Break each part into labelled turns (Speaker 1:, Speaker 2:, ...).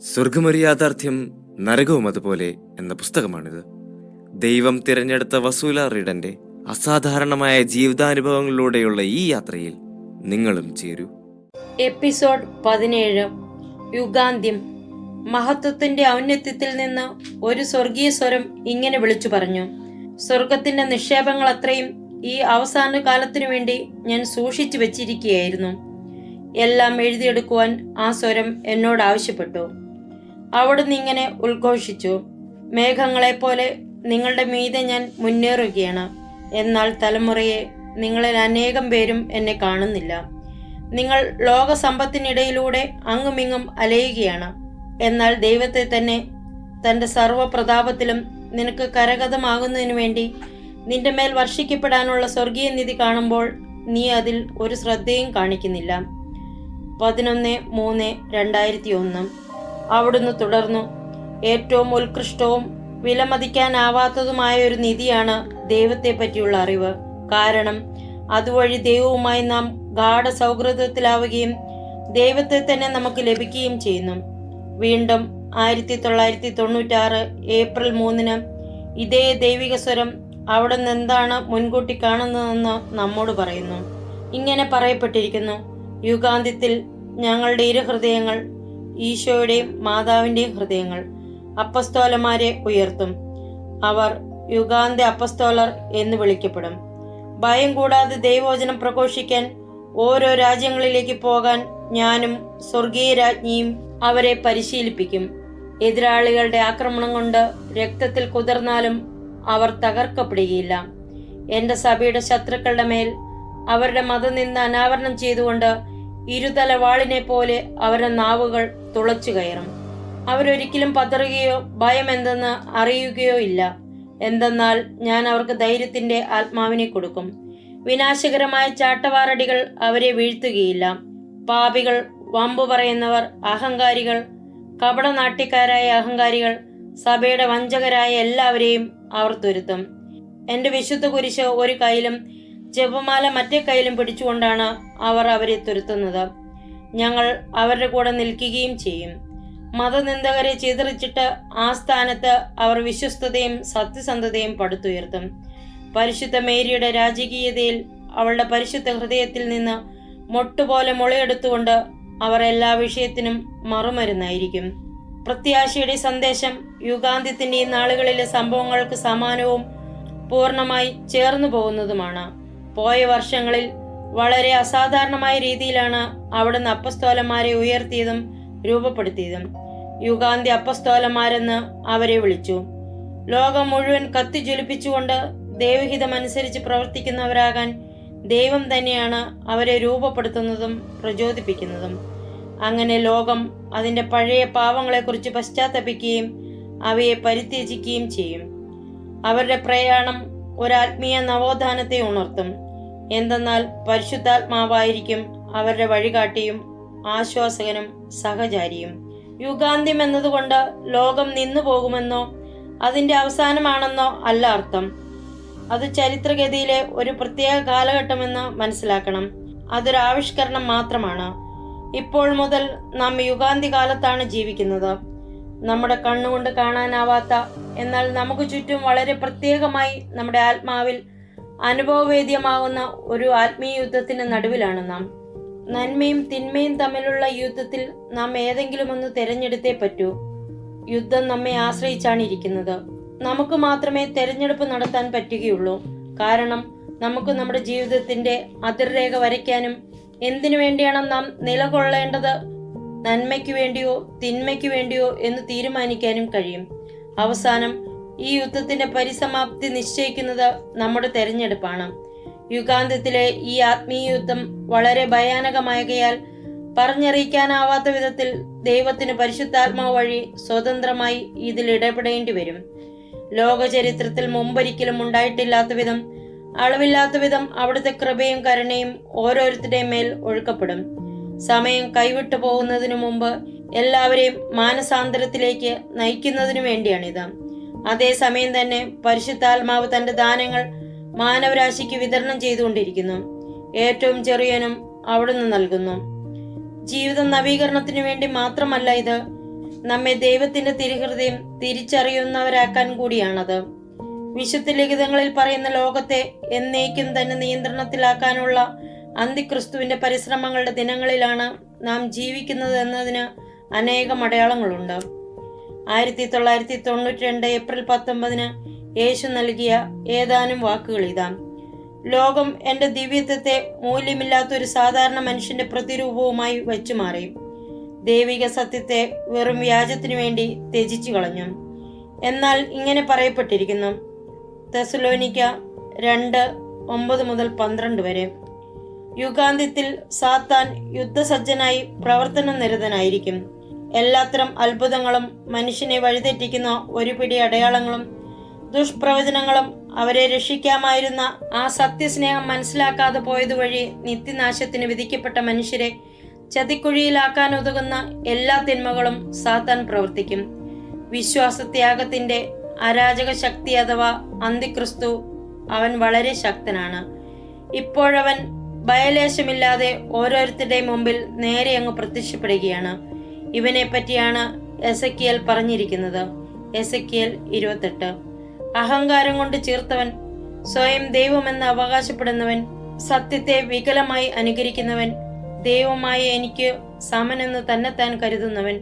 Speaker 1: സ്വർഗമൊരു യാഥാർത്ഥ്യം, നരകവും അതുപോലെ എന്ന പുസ്തകമാണിത്. ദൈവം തിരഞ്ഞെടുത്ത വസൂല റീഡന്റെ അസാധാരണമായ ജീവിതാനുഭവങ്ങളിലൂടെയുള്ള ഈ യാത്രയിൽ നിങ്ങളും ചേരൂ.
Speaker 2: എപ്പിസോഡ് 17. യുഗാന്ത്യം. മഹത്വത്തിന്റെ ഔന്നത്യത്തിൽ നിന്ന് ഒരു സ്വർഗീയ സ്വരം ഇങ്ങനെ വിളിച്ചു പറഞ്ഞു: സ്വർഗത്തിന്റെ നിക്ഷേപങ്ങൾ അത്രയും ഈ അവസാന കാലത്തിനു വേണ്ടി ഞാൻ സൂക്ഷിച്ചു വെച്ചിരിക്കുകയായിരുന്നു. എല്ലാം എഴുതിയെടുക്കുവാൻ ആ സ്വരം എന്നോട് ആവശ്യപ്പെട്ടു. അവിടുന്ന് ഇങ്ങനെ ഉദ്ഘോഷിച്ചു: മേഘങ്ങളെപ്പോലെ നിങ്ങളുടെ മീതെ ഞാൻ മുന്നേറുകയാണ്. എന്നാൽ തലമുറയെ നിങ്ങളിൽ അനേകം പേരും എന്നെ കാണുന്നില്ല. നിങ്ങൾ ലോകസമ്പത്തിനിടയിലൂടെ അങ്ങുമിങ്ങും അലയുകയാണ്. എന്നാൽ ദൈവത്തെ തന്നെ തൻ്റെ സർവ്വപ്രതാപത്തിലും നിനക്ക് കരഗതമാകുന്നതിനു വേണ്ടി നിന്റെ മേൽ വർഷിക്കപ്പെടാനുള്ള സ്വർഗീയ നിധി കാണുമ്പോൾ നീ അതിൽ ഒരു ശ്രദ്ധയും കാണിക്കുന്നില്ല. 11/3/2001. അവിടുന്ന് തുടർന്നു: ഏറ്റവും ഉത്കൃഷ്ടവും വിലമതിക്കാനാവാത്തതുമായ ഒരു നിധിയാണ് ദൈവത്തെ പറ്റിയുള്ള അറിവ്. കാരണം അതുവഴി ദൈവവുമായി നാം ഗാഢ സൗഹൃദത്തിലാവുകയും ദൈവത്തെ തന്നെ നമുക്ക് ലഭിക്കുകയും ചെയ്യുന്നു. വീണ്ടും 1996 ഏപ്രിൽ 3 ഇതേ ദൈവിക സ്വരം അവിടുന്ന് എന്താണ് മുൻകൂട്ടി കാണുന്നതെന്ന് നമ്മോട് പറയുന്നു. ഇങ്ങനെ പറയപ്പെട്ടിരിക്കുന്നു: യുഗാന്ത്യത്തിൽ ഞങ്ങളുടെ ഇരു ഹൃദയങ്ങൾ, ഈശോയുടെയും മാതാവിൻ്റെയും ഹൃദയങ്ങൾ, അപ്പസ്തോലന്മാരെ ഉയർത്തും. അവർ യുഗാന്ത്യ അപ്പസ്തോലർ എന്ന് വിളിക്കപ്പെടും. ഭയം കൂടാതെ ദൈവവചനം പ്രഘോഷിക്കാൻ ഓരോ രാജ്യങ്ങളിലേക്ക് പോകാൻ ഞാനും സ്വർഗീയ രാജ്ഞിയും അവരെ പരിശീലിപ്പിക്കും. എതിരാളികളുടെ ആക്രമണം കൊണ്ട് രക്തത്തിൽ കുതിർന്നാലും അവർ തകർക്കപ്പെടുകയില്ല. എൻ്റെ സഭയുടെ ശത്രുക്കളുടെ മേൽ അവരുടെ മതനിന്ദ അനാവരണം ചെയ്തുകൊണ്ട് ഇരുതല വാളിനെ പോലെ അവരുടെ നാവുകൾ തുളച്ചു കയറും. അവരൊരിക്കലും പതറുകയോ ഭയം എന്തെന്ന് അറിയുകയോ ഇല്ല. എന്തെന്നാൽ ഞാൻ അവർക്ക് ധൈര്യത്തിന്റെ ആത്മാവിനെ കൊടുക്കും. വിനാശകരമായ ചാട്ടവാറടികൾ അവരെ വീഴ്ത്തുകയില്ല. പാപികൾ, വമ്പു പറയുന്നവർ, അഹങ്കാരികൾ, കപടനാട്യക്കാരായ അഹങ്കാരികൾ, സഭയുടെ വഞ്ചകരായ എല്ലാവരെയും അവർ തുരുത്തും. എൻ്റെ വിശുദ്ധ കുരിശ് ഒരു കൈയിലും ജപമാല മറ്റേ കൈയിലും പിടിച്ചുകൊണ്ടാണ് അവർ അവരെ തുരുത്തുന്നത്. ഞങ്ങൾ അവരുടെ കൂടെ നിൽക്കുകയും ചെയ്യും. മതനിന്ദകരെ ചിതറിച്ചിട്ട് ആ സ്ഥാനത്ത് അവർ വിശ്വസ്തതയും സത്യസന്ധതയും പടുത്തുയർത്തും. പരിശുദ്ധ മേരിയുടെ രാജകീയതയിൽ അവളുടെ പരിശുദ്ധ ഹൃദയത്തിൽ നിന്ന് മൊട്ടുപോലെ മുളയെടുത്തുകൊണ്ട് അവർ എല്ലാ വിഷയത്തിനും മറുമരുന്നായിരിക്കും. പ്രത്യാശയുടെ സന്ദേശം യുഗാന്ത്യത്തിന്റെ ഈ നാളുകളിലെ സംഭവങ്ങൾക്ക് സമാനവും പൂർണ്ണമായി ചേർന്നു പോകുന്നതുമാണ്. പോയ വർഷങ്ങളിൽ വളരെ അസാധാരണമായ രീതിയിലാണ് അവിടുന്ന് അപ്പസ്തോലന്മാരെ ഉയർത്തിയതും രൂപപ്പെടുത്തിയതും. യുഗാന്ത്യ അപ്പസ്തോലന്മാരെന്ന് അവരെ വിളിച്ചു. ലോകം മുഴുവൻ കത്തിജ്വലിപ്പിച്ചുകൊണ്ട് ദൈവഹിതമനുസരിച്ച് പ്രവർത്തിക്കുന്നവരാകാൻ ദൈവം തന്നെയാണ് അവരെ രൂപപ്പെടുത്തുന്നതും പ്രചോദിപ്പിക്കുന്നതും. അങ്ങനെ ലോകം അതിൻ്റെ പഴയ പാവങ്ങളെക്കുറിച്ച് പശ്ചാത്തപിക്കുകയും അവയെ പരിത്യജിക്കുകയും ചെയ്യും. അവരുടെ പ്രയാണം ഒരാത്മീയ നവോത്ഥാനത്തെ ഉണർത്തും. എന്തെന്നാൽ പരിശുദ്ധാത്മാവായിരിക്കും അവരുടെ വഴികാട്ടിയും ആശ്വാസകനും സഹചാരിയും. യുഗാന്ത്യം എന്നതുകൊണ്ട് ലോകം നിന്നു പോകുമെന്നോ അതിൻ്റെ അവസാനമാണെന്നോ അല്ല അർത്ഥം. അത് ചരിത്രഗതിയിലെ ഒരു പ്രത്യേക കാലഘട്ടമെന്ന് മനസ്സിലാക്കണം. അതൊരു ആവിഷ്കരണം മാത്രമാണ്. ഇപ്പോൾ മുതൽ നാം യുഗാന്ത്യ കാലത്താണ് ജീവിക്കുന്നത്. നമ്മുടെ കണ്ണുകൊണ്ട് കാണാനാവാത്ത, എന്നാൽ നമുക്ക് ചുറ്റും വളരെ പ്രത്യേകമായി നമ്മുടെ ആത്മാവിൽ അനുഭവവേദ്യമാകുന്ന ഒരു ആത്മീയ യുദ്ധത്തിന് നടുവിലാണ് നാം. നന്മയും തിന്മയും തമ്മിലുള്ള യുദ്ധത്തിൽ നാം ഏതെങ്കിലും ഒന്ന് തിരഞ്ഞെടുത്തേ പറ്റൂ. യുദ്ധം നമ്മെ ആശ്രയിച്ചാണ് ഇരിക്കുന്നത്. നമുക്ക് മാത്രമേ തിരഞ്ഞെടുപ്പ് നടത്താൻ പറ്റുകയുള്ളൂ. കാരണം നമുക്ക് നമ്മുടെ ജീവിതത്തിന്റെ അതിർരേഖ വരയ്ക്കാനും എന്തിനു വേണ്ടിയാണ് നാം നിലകൊള്ളേണ്ടത്, നന്മയ്ക്ക് വേണ്ടിയോ തിന്മയ്ക്ക് വേണ്ടിയോ എന്ന് തീരുമാനിക്കാനും കഴിയും. അവസാനം ഈ യുദ്ധത്തിന്റെ പരിസമാപ്തി നിശ്ചയിക്കുന്നത് നമ്മുടെ തെരഞ്ഞെടുപ്പാണ്. യുഗാന്ത്യത്തിലെ ഈ ആത്മീയ യുദ്ധം വളരെ ഭയാനകമായകയാൽ പറഞ്ഞറിയിക്കാനാവാത്ത വിധത്തിൽ ദൈവത്തിന് പരിശുദ്ധാത്മാവ് വഴി സ്വതന്ത്രമായി ഇതിൽ ഇടപെടേണ്ടി വരും. ലോക ചരിത്രത്തിൽ മുമ്പൊരിക്കലും ഉണ്ടായിട്ടില്ലാത്ത വിധം, അളവില്ലാത്ത വിധം അവിടുത്തെ കൃപയും കരുണയും ഓരോരുത്തരുടെയും മേൽ ഒഴുക്കപ്പെടും. സമയം കൈവിട്ടു പോകുന്നതിനു മുമ്പ് എല്ലാവരെയും മാനസാന്തരത്തിലേക്ക് നയിക്കുന്നതിനു വേണ്ടിയാണിത്. അതേസമയം തന്നെ പരിശുദ്ധാത്മാവ് തന്റെ ദാനങ്ങൾ മാനവരാശിക്ക് വിതരണം ചെയ്തുകൊണ്ടിരിക്കുന്നു. ഏറ്റവും ചെറിയനും അവിടുന്ന് നൽകുന്നു. ജീവിത നവീകരണത്തിനു വേണ്ടി മാത്രമല്ല ഇത്, നമ്മെ ദൈവത്തിന്റെ തിരുഹൃദയം തിരിച്ചറിയുന്നവരാക്കാൻ കൂടിയാണത്. വിശുദ്ധ ലിഖിതങ്ങളിൽ പറയുന്ന ലോകത്തെ എന്നേക്കും തന്നെ നിയന്ത്രണത്തിലാക്കാനുള്ള അന്തിക്രിസ്തുവിന്റെ പരിശ്രമങ്ങളുടെ ദിനങ്ങളിലാണ് നാം ജീവിക്കുന്നത് എന്നതിന് അനേകം അടയാളങ്ങളുണ്ട്. 1992 ഏപ്രിൽ 19 യേശു നൽകിയ ഏതാനും വാക്കുകൾ ഇതാ: ലോകം എൻ്റെ ദിവ്യത്വത്തെ മൂല്യമില്ലാത്തൊരു സാധാരണ മനുഷ്യന്റെ പ്രതിരൂപവുമായി വെച്ചുമാറി. ദൈവിക സത്യത്തെ വെറും വ്യാജത്തിനു വേണ്ടി ത്യജിച്ചു കളഞ്ഞു. എന്നാൽ ഇങ്ങനെ പറയപ്പെട്ടിരിക്കുന്നു, തെസ്സലോനിക്ക 2:9-12 വരെ: യുഗാന്ത്യത്തിൽ സാത്താൻ യുദ്ധസജ്ജനായി പ്രവർത്തന നിരതനായിരിക്കും. എല്ലാത്തരം അത്ഭുതങ്ങളും മനുഷ്യനെ വഴിതെറ്റിക്കുന്ന ഒരു പിടി അടയാളങ്ങളും ദുഷ്പ്രവചനങ്ങളും അവരെ രക്ഷിക്കാമായിരുന്ന ആ സത്യസ്നേഹം മനസ്സിലാക്കാതെ പോയതുവഴി നിത്യനാശത്തിന് വിധിക്കപ്പെട്ട മനുഷ്യരെ ചതിക്കുഴിയിലാക്കാൻ ഉതകുന്ന എല്ലാ തിന്മകളും സാത്താൻ പ്രവർത്തിക്കും. വിശ്വാസത്യാഗത്തിന്റെ അരാജക ശക്തി അഥവാ അന്തിക്രിസ്തു, അവൻ വളരെ ശക്തനാണ്. ഇപ്പോഴവൻ ഭയലേശമില്ലാതെ ഓരോരുത്തരുടെയും മുമ്പിൽ നേരെ അങ്ങ് പ്രത്യക്ഷപ്പെടുകയാണ്. ഇവനെ പറ്റിയാണ് എസെക്കിയേൽ പറഞ്ഞിരിക്കുന്നത്. എസെക്കിയേൽ 28. അഹങ്കാരം കൊണ്ട് ചീർത്തവൻ, സ്വയം ദൈവമെന്ന് അവകാശപ്പെടുന്നവൻ, സത്യത്തെ വികലമായി അനുകരിക്കുന്നവൻ, ദൈവമായ എനിക്ക് സമനെന്ന് തന്നെത്താൻ കരുതുന്നവൻ,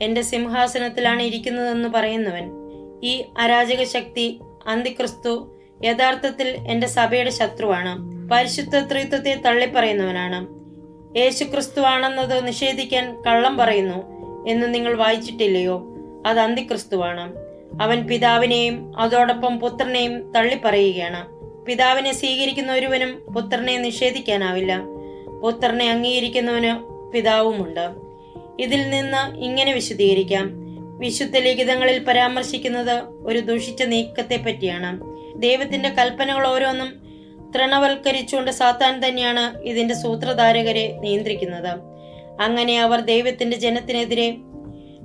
Speaker 2: എൻ്റെ സിംഹാസനത്തിലാണ് ഇരിക്കുന്നതെന്ന് പറയുന്നവൻ. ഈ അരാജക ശക്തി അന്തിക്രിസ്തു യഥാർത്ഥത്തിൽ എൻ്റെ സഭയുടെ ശത്രുവാണ്. പരിശുദ്ധ ത്രിത്വത്തെ തള്ളിപ്പറയുന്നവനാണ്. യേശുക്രിസ്തു ആണെന്നത് നിഷേധിക്കാൻ കള്ളം പറയുന്നു എന്ന് നിങ്ങൾ വായിച്ചിട്ടില്ലയോ? അത് അന്തിക്രിസ്തുവാണ്. അവൻ പിതാവിനെയും അതോടൊപ്പം പുത്രനെയും തള്ളിപ്പറയുകയാണ്. പിതാവിനെ സ്വീകരിക്കുന്ന ഒരുവനും പുത്രനെ നിഷേധിക്കാനാവില്ല. പുത്രനെ അംഗീകരിക്കുന്നവന് പിതാവുമുണ്ട്. ഇതിൽ നിന്ന് ഇങ്ങനെ വിശദീകരിക്കാം: വിശുദ്ധ ലിഖിതങ്ങളിൽ പരാമർശിക്കുന്നത് ഒരു ദുഷിച്ച നീക്കത്തെ പറ്റിയാണ്. ദൈവത്തിന്റെ കൽപ്പനകൾ ഓരോന്നും തൃണവൽക്കരിച്ചുകൊണ്ട് സാത്താൻ തന്നെയാണ് ഇതിന്റെ സൂത്രധാരകരെ നിയന്ത്രിക്കുന്നത്. അങ്ങനെ അവർ ദൈവത്തിന്റെ ജനത്തിനെതിരെ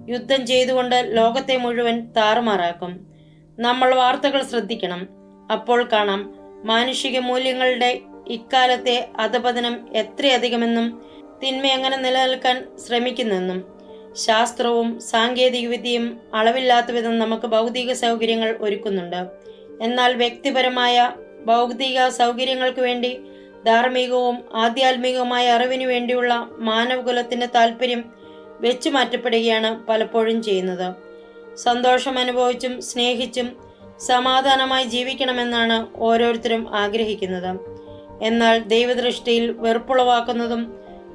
Speaker 2: യുദ്ധം ചെയ്തുകൊണ്ട് ലോകത്തെ മുഴുവൻ താറുമാറാക്കും. നമ്മൾ വാർത്തകൾ ശ്രദ്ധിക്കണം. അപ്പോൾ കാണാം മാനുഷിക മൂല്യങ്ങളുടെ ഇക്കാലത്തെ അധപതനം എത്രയധികമെന്നും തിന്മ എങ്ങനെ നിലനിൽക്കാൻ ശ്രമിക്കുന്നെന്നും. ശാസ്ത്രവും സാങ്കേതിക വിദ്യയും അളവില്ലാത്ത വിധം നമുക്ക് ഭൗതിക സൗകര്യങ്ങൾ ഒരുക്കുന്നുണ്ട്. എന്നാൽ വ്യക്തിപരമായ ഭൗതിക സൗകര്യങ്ങൾക്ക് വേണ്ടി ധാർമ്മികവും ആധ്യാത്മികവുമായ അറിവിനു വേണ്ടിയുള്ള മാനവകുലത്തിന്റെ താല്പര്യം വെച്ചു മാറ്റപ്പെടുകയാണ് പലപ്പോഴും ചെയ്യുന്നത്. സന്തോഷം അനുഭവിച്ചും സ്നേഹിച്ചും സമാധാനമായി ജീവിക്കണമെന്നാണ് ഓരോരുത്തരും ആഗ്രഹിക്കുന്നത്. എന്നാൽ ദൈവദൃഷ്ടിയിൽ വെറുപ്പുളവാക്കുന്നതും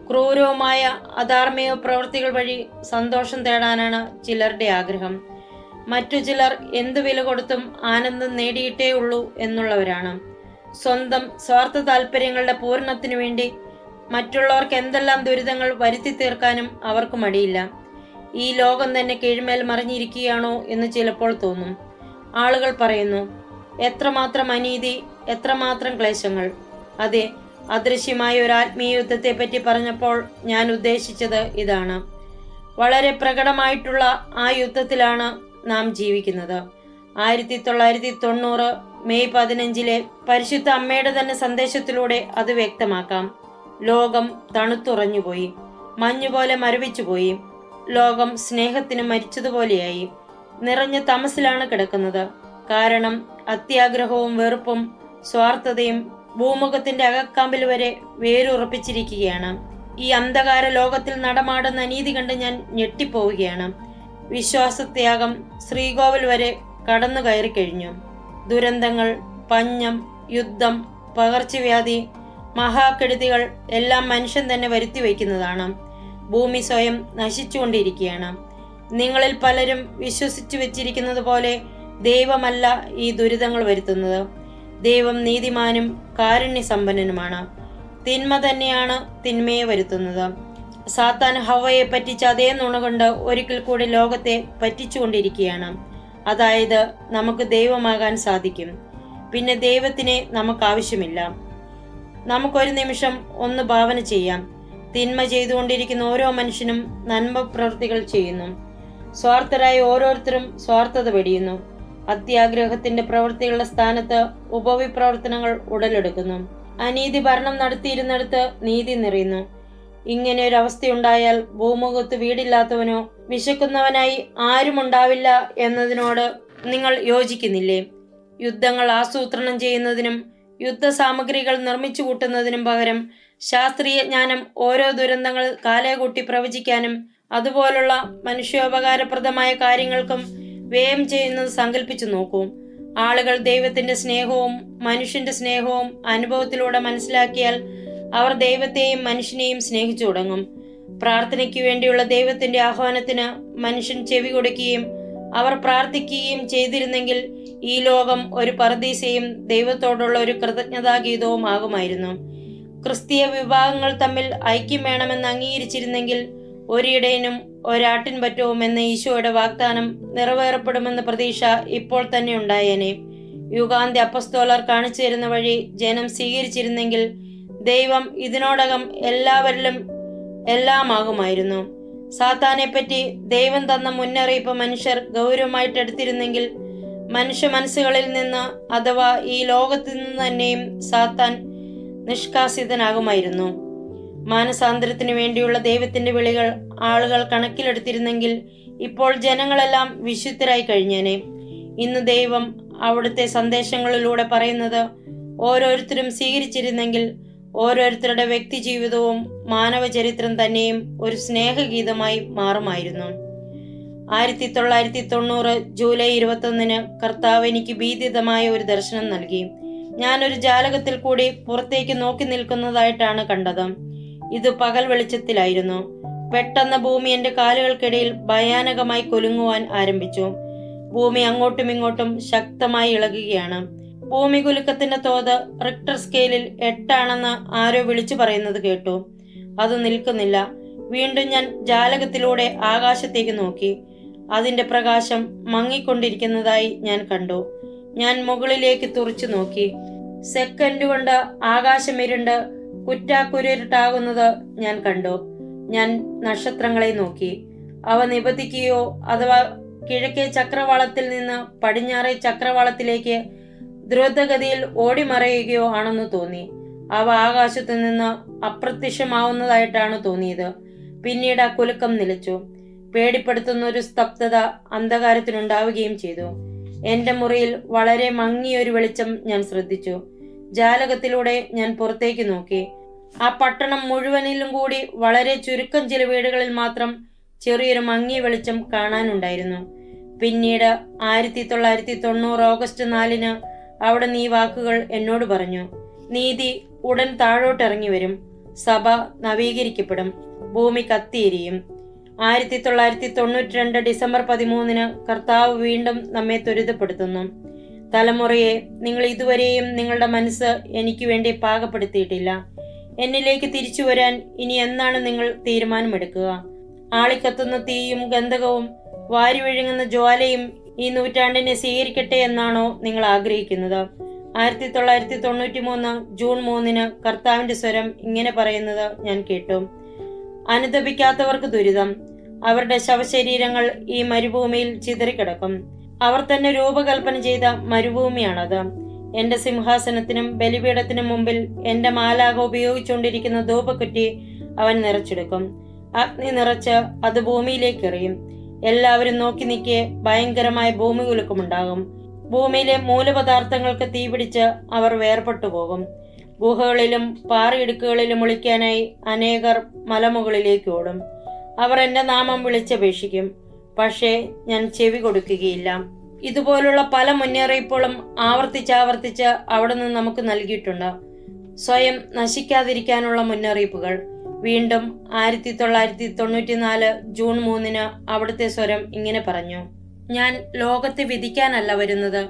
Speaker 2: ക്രൂരവുമായ അധാർമിക പ്രവൃത്തികൾ വഴി സന്തോഷം തേടാനാണ് ചിലരുടെ ആഗ്രഹം. മറ്റു ചിലർ എന്തു വില കൊടുത്തും ആനന്ദം നേടിയിട്ടേ ഉള്ളൂ എന്നുള്ളവരാണ്. സ്വന്തം സ്വാർത്ഥ താല്പര്യങ്ങളുടെ പൂരണത്തിനു വേണ്ടി മറ്റുള്ളവർക്ക് എന്തെല്ലാം ദുരിതങ്ങൾ വരുത്തി തീർക്കാനും അവർക്ക് മടിയില്ല. ഈ ലോകം തന്നെ കീഴ്മേൽ മറിഞ്ഞിരിക്കുകയാണോ എന്ന് ചിലപ്പോൾ തോന്നും. ആളുകൾ പറയുന്നു, എത്രമാത്രം അനീതി, എത്രമാത്രം ക്ലേശങ്ങൾ. അതെ, അദൃശ്യമായ ഒരു ആത്മീയ യുദ്ധത്തെ പറ്റി പറഞ്ഞപ്പോൾ ഞാൻ ഉദ്ദേശിച്ചത് ഇതാണ്. വളരെ പ്രകടമായിട്ടുള്ള ആ യുദ്ധത്തിലാണ് നാം ജീവിക്കുന്നത്. 1990 മെയ് 15 പരിശുദ്ധ അമ്മയുടെ തന്നെ സന്ദേശത്തിലൂടെ അത് വ്യക്തമാക്കാം. ലോകം തണുത്തുറഞ്ഞുപോയി, മഞ്ഞുപോലെ മരവിച്ചുപോയി. ലോകം സ്നേഹത്തിന് മരിച്ചതുപോലെയായി. നിറഞ്ഞ തമസിലാണ് കിടക്കുന്നത്. കാരണം അത്യാഗ്രഹവും വെറുപ്പും സ്വാർത്ഥതയും ഭൂമുഖത്തിന്റെ അകക്കാമ്പിൽ വരെ വേരുറപ്പിച്ചിരിക്കുകയാണ്. ഈ അന്ധകാര ലോകത്തിൽ നടമാടുന്ന അനീതി കണ്ട് ഞാൻ ഞെട്ടിപ്പോവുകയാണ്. വിശ്വാസത്യാഗം ശ്രീകോവിൽ വരെ കടന്നു കയറി കഴിഞ്ഞു. ദുരന്തങ്ങൾ, പഞ്ഞം, യുദ്ധം, പകർച്ചവ്യാധി, മഹാകെടുതികൾ എല്ലാം മനുഷ്യൻ തന്നെ വരുത്തി വയ്ക്കുന്നതാണ്. ഭൂമി സ്വയം നശിച്ചുകൊണ്ടിരിക്കുകയാണ്. നിങ്ങളിൽ പലരും വിശ്വസിച്ചു വെച്ചിരിക്കുന്നത് പോലെ ദൈവമല്ല ഈ ദുരിതങ്ങൾ വരുത്തുന്നത്. ദൈവം നീതിമാനും കാരുണ്യസമ്പന്നനുമാണ്. തിന്മ തന്നെയാണ് തിന്മയെ വരുത്തുന്നത്. സാത്താൻ ഹവ്വയെ പറ്റിച്ച അതേ നുണ കൊണ്ട് ഒരിക്കൽ കൂടി ലോകത്തെ പറ്റിച്ചുകൊണ്ടിരിക്കുകയാണ്. അതായത് നമുക്ക് ദൈവമാകാൻ സാധിക്കും. പിന്നെ ദൈവത്തിനെ നമുക്ക് ആവശ്യമില്ല. നമുക്കൊരു നിമിഷം ഒന്ന് ഭാവന ചെയ്യാം. തിന്മ ചെയ്തുകൊണ്ടിരിക്കുന്ന ഓരോ മനുഷ്യനും നന്മ പ്രവൃത്തികൾ ചെയ്യുന്നു. സ്വാർത്ഥരായ ഓരോരുത്തരും സ്വാർത്ഥത വെടിയുന്നു. അത്യാഗ്രഹത്തിന്റെ പ്രവൃത്തികളുടെ സ്ഥാനത്ത് ഉപവിപ്രവർത്തനങ്ങൾ ഉടലെടുക്കുന്നു. അനീതി ഭരണം നടത്തിയിരുന്നിടത്ത് നീതി നിറയുന്നു. ഇങ്ങനെ ഒരു അവസ്ഥയുണ്ടായാൽ ഭൂമുഖത്ത് വീടില്ലാത്തവനോ വിശക്കുന്നവനായി ആരുമുണ്ടാവില്ല എന്നതിനോട് നിങ്ങൾ യോജിക്കുന്നില്ലേ? യുദ്ധങ്ങൾ ആസൂത്രണം ചെയ്യുന്നതിനും യുദ്ധസാമഗ്രികൾ നിർമ്മിച്ചു കൂട്ടുന്നതിനും പകരം ശാസ്ത്രീയ ജ്ഞാനം ഓരോ ദുരന്തങ്ങൾ കാലേകൂട്ടി പ്രവചിക്കാനും അതുപോലുള്ള മനുഷ്യോപകാരപ്രദമായ കാര്യങ്ങൾക്കും വ്യയം ചെയ്യുന്നത് സങ്കല്പിച്ചു നോക്കൂ. ആളുകൾ ദൈവത്തിന്റെ സ്നേഹവും മനുഷ്യന്റെ സ്നേഹവും അനുഭവത്തിലൂടെ മനസ്സിലാക്കിയാൽ അവർ ദൈവത്തെയും മനുഷ്യനെയും സ്നേഹിച്ചു തുടങ്ങും. പ്രാർത്ഥനയ്ക്ക് വേണ്ടിയുള്ള ദൈവത്തിന്റെ ആഹ്വാനത്തിന് മനുഷ്യൻ ചെവി കൊടുക്കുകയും അവർ പ്രാർത്ഥിക്കുകയും ചെയ്തിരുന്നെങ്കിൽ ഈ ലോകം ഒരു പറുദീസയും ദൈവത്തോടുള്ള ഒരു കൃതജ്ഞതാഗീതവും ആകുമായിരുന്നു. ക്രിസ്തീയ വിഭാഗങ്ങൾ തമ്മിൽ ഐക്യം വേണമെന്ന് അംഗീകരിച്ചിരുന്നെങ്കിൽ ഒരിടയനും ഒരാട്ടിൻപറ്റവും എന്ന ഈശോയുടെ വാഗ്ദാനം നിറവേറപ്പെടുമെന്ന പ്രതീക്ഷ ഇപ്പോൾ തന്നെ ഉണ്ടായേനെ. യുഗാന്ത്യ അപ്പസ്തോലർ കാണിച്ചു തരുന്ന വഴി ജനം സ്വീകരിച്ചിരുന്നെങ്കിൽ ദൈവം ഇതിനോടകം എല്ലാവരിലും എല്ലാമാകുമായിരുന്നു. സാത്താനെപ്പറ്റി ദൈവം തന്ന മുന്നറിയിപ്പ് മനുഷ്യർ ഗൗരവമായിട്ട് എടുത്തിരുന്നെങ്കിൽ മനുഷ്യ മനസ്സുകളിൽ നിന്ന് അഥവാ ഈ ലോകത്തു നിന്ന് തന്നെയും സാത്താൻ നിഷ്കാസിതനാകുമായിരുന്നു. മാനസാന്തരത്തിന് വേണ്ടിയുള്ള ദൈവത്തിന്റെ വിളികൾ ആളുകൾ കണക്കിലെടുത്തിരുന്നെങ്കിൽ ഇപ്പോൾ ജനങ്ങളെല്ലാം വിശുദ്ധരായി കഴിഞ്ഞേനെ. ഇന്ന് ദൈവം അവിടുത്തെ സന്ദേശങ്ങളിലൂടെ പറയുന്നത് ഓരോരുത്തരും സ്വീകരിച്ചിരുന്നെങ്കിൽ ഓരോരുത്തരുടെ വ്യക്തി ജീവിതവും മാനവ ചരിത്രം തന്നെയും ഒരു സ്നേഹഗീതമായി മാറുമായിരുന്നു. 1990 ജൂലൈ 21 കർത്താവ് എനിക്ക് ഭീതിതമായ ഒരു ദർശനം നൽകി. ഞാനൊരു ജാലകത്തിൽ കൂടി പുറത്തേക്ക് നോക്കി നിൽക്കുന്നതായിട്ടാണ് കണ്ടത്. ഇത് പകൽ വെളിച്ചത്തിലായിരുന്നു. പെട്ടെന്ന് ഭൂമി എന്റെ കാലുകൾക്കിടയിൽ ഭയാനകമായി കുലുങ്ങുവാൻ ആരംഭിച്ചു. ഭൂമി അങ്ങോട്ടും ഇങ്ങോട്ടും ശക്തമായി ഇളകുകയാണ്. ഭൂമി കുലുക്കത്തിന്റെ തോത് റിക്ടർ സ്കെയിലിൽ 8 ആണെന്ന് ആരോ വിളിച്ചു പറയുന്നത് കേട്ടു. അത് നിൽക്കുന്നില്ല. വീണ്ടും ഞാൻ ജാലകത്തിലൂടെ ആകാശത്തേക്ക് നോക്കി. അതിന്റെ പ്രകാശം മങ്ങിക്കൊണ്ടിരിക്കുന്നതായി ഞാൻ കണ്ടു. ഞാൻ മുകളിലേക്ക് തുറിച്ചു നോക്കി. സെക്കൻഡ് കൊണ്ട് ആകാശം ഇരുണ്ട് കുറ്റാക്കുരുട്ടാകുന്നത് ഞാൻ കണ്ടു. ഞാൻ നക്ഷത്രങ്ങളെ നോക്കി. അവ നിബന്ധിക്കുകയോ അഥവാ കിഴക്കേ ചക്രവാളത്തിൽ നിന്ന് പടിഞ്ഞാറേ ചക്രവാളത്തിലേക്ക് ദ്രുതഗതിയിൽ ഓടിമറയുകയോ ആണെന്ന് തോന്നി. അവ ആകാശത്തു നിന്ന് അപ്രത്യക്ഷമാവുന്നതായിട്ടാണ് തോന്നിയത്. പിന്നീട് ആ കുലുക്കം നിലച്ചു. പേടിപ്പെടുത്തുന്ന ഒരു സ്തബ്ധത അന്ധകാരത്തിനുണ്ടാവുകയും ചെയ്തു. എന്റെ മുറിയിൽ വളരെ മങ്ങിയൊരു വെളിച്ചം ഞാൻ ശ്രദ്ധിച്ചു. ജാലകത്തിലൂടെ ഞാൻ പുറത്തേക്ക് നോക്കി. ആ പട്ടണം മുഴുവനിലും കൂടി വളരെ ചുരുക്കം ചില വീടുകളിൽ മാത്രം ചെറിയൊരു മങ്ങിയ വെളിച്ചം കാണാനുണ്ടായിരുന്നു. പിന്നീട് 1990 ഓഗസ്റ്റ് 4 അവിടെ നീ വാക്കുകൾ എന്നോട് പറഞ്ഞു: നീതി ഉടൻ താഴോട്ടിറങ്ങി വരും. സഭ നവീകരിക്കപ്പെടും. ഭൂമി കത്തിയെരിയും. 1992 ഡിസംബർ 13 കർത്താവ് വീണ്ടും നമ്മെ ത്വരിതപ്പെടുത്തുന്നു. തലമുറയെ, നിങ്ങൾ ഇതുവരെയും നിങ്ങളുടെ മനസ്സ് എനിക്ക് വേണ്ടി പാകപ്പെടുത്തിയിട്ടില്ല. എന്നിലേക്ക് തിരിച്ചു വരാൻ ഇനി എന്നാണ് നിങ്ങൾ തീരുമാനമെടുക്കുക? ആളിക്കത്തുന്ന തീയും ഗന്ധകവും വാരി വിഴുങ്ങുന്ന ജ്വാലയും ഈ നൂറ്റാണ്ടിനെ സ്വീകരിക്കട്ടെ എന്നാണോ നിങ്ങൾ ആഗ്രഹിക്കുന്നത്? 1993 ജൂൺ 3 കർത്താവിന്റെ സ്വരം ഇങ്ങനെ പറയുന്നത് ഞാൻ കേട്ടു: അനുതപിക്കാത്തവർക്ക് ദുരിതം. അവരുടെ ശവശരീരങ്ങൾ ഈ മരുഭൂമിയിൽ ചിതറിക്കിടക്കും. അവർ തന്നെ രൂപകൽപ്പന ചെയ്ത മരുഭൂമിയാണത്. എന്റെ സിംഹാസനത്തിനും ബലിപീഠത്തിനും മുമ്പിൽ എന്റെ മാലാഖ ഉപയോഗിച്ചുകൊണ്ടിരിക്കുന്ന ധൂപക്കുറ്റി അവൻ നിറച്ചെടുക്കും. അഗ്നി നിറച്ച് അത് ഭൂമിയിലേക്ക് എറിയും. എല്ലാവരും നോക്കി നിൽക്കെ ഭയങ്കരമായ ഭൂമി കുലുക്കമുണ്ടാകും. ഭൂമിയിലെ മൂലപദാർത്ഥങ്ങൾക്ക് തീപിടിച്ച് അവർ വേർപെട്ടു പോകും. ഗുഹകളിലും പാറയിടുക്കുകളിലും ഒളിക്കാനായി അനേകർ മലമുകളിലേക്ക് ഓടും. അവർ എന്റെ നാമം വിളിച്ചപേക്ഷിക്കും, പക്ഷേ ഞാൻ ചെവി കൊടുക്കുകയില്ല. ഇതുപോലുള്ള പല മുന്നറിയിപ്പുകളും ആവർത്തിച്ചാവർത്തിച്ച് അവിടെ നിന്ന് നമുക്ക് നൽകിയിട്ടുണ്ട്. സ്വയം നശിക്കാതിരിക്കാനുള്ള മുന്നറിയിപ്പുകൾ. വീണ്ടും 1994 ജൂൺ 3 അവിടുത്തെ സ്വരം ഇങ്ങനെ പറഞ്ഞു: ഞാൻ ലോകത്തെ വിധിക്കാനല്ല വരുന്നത്,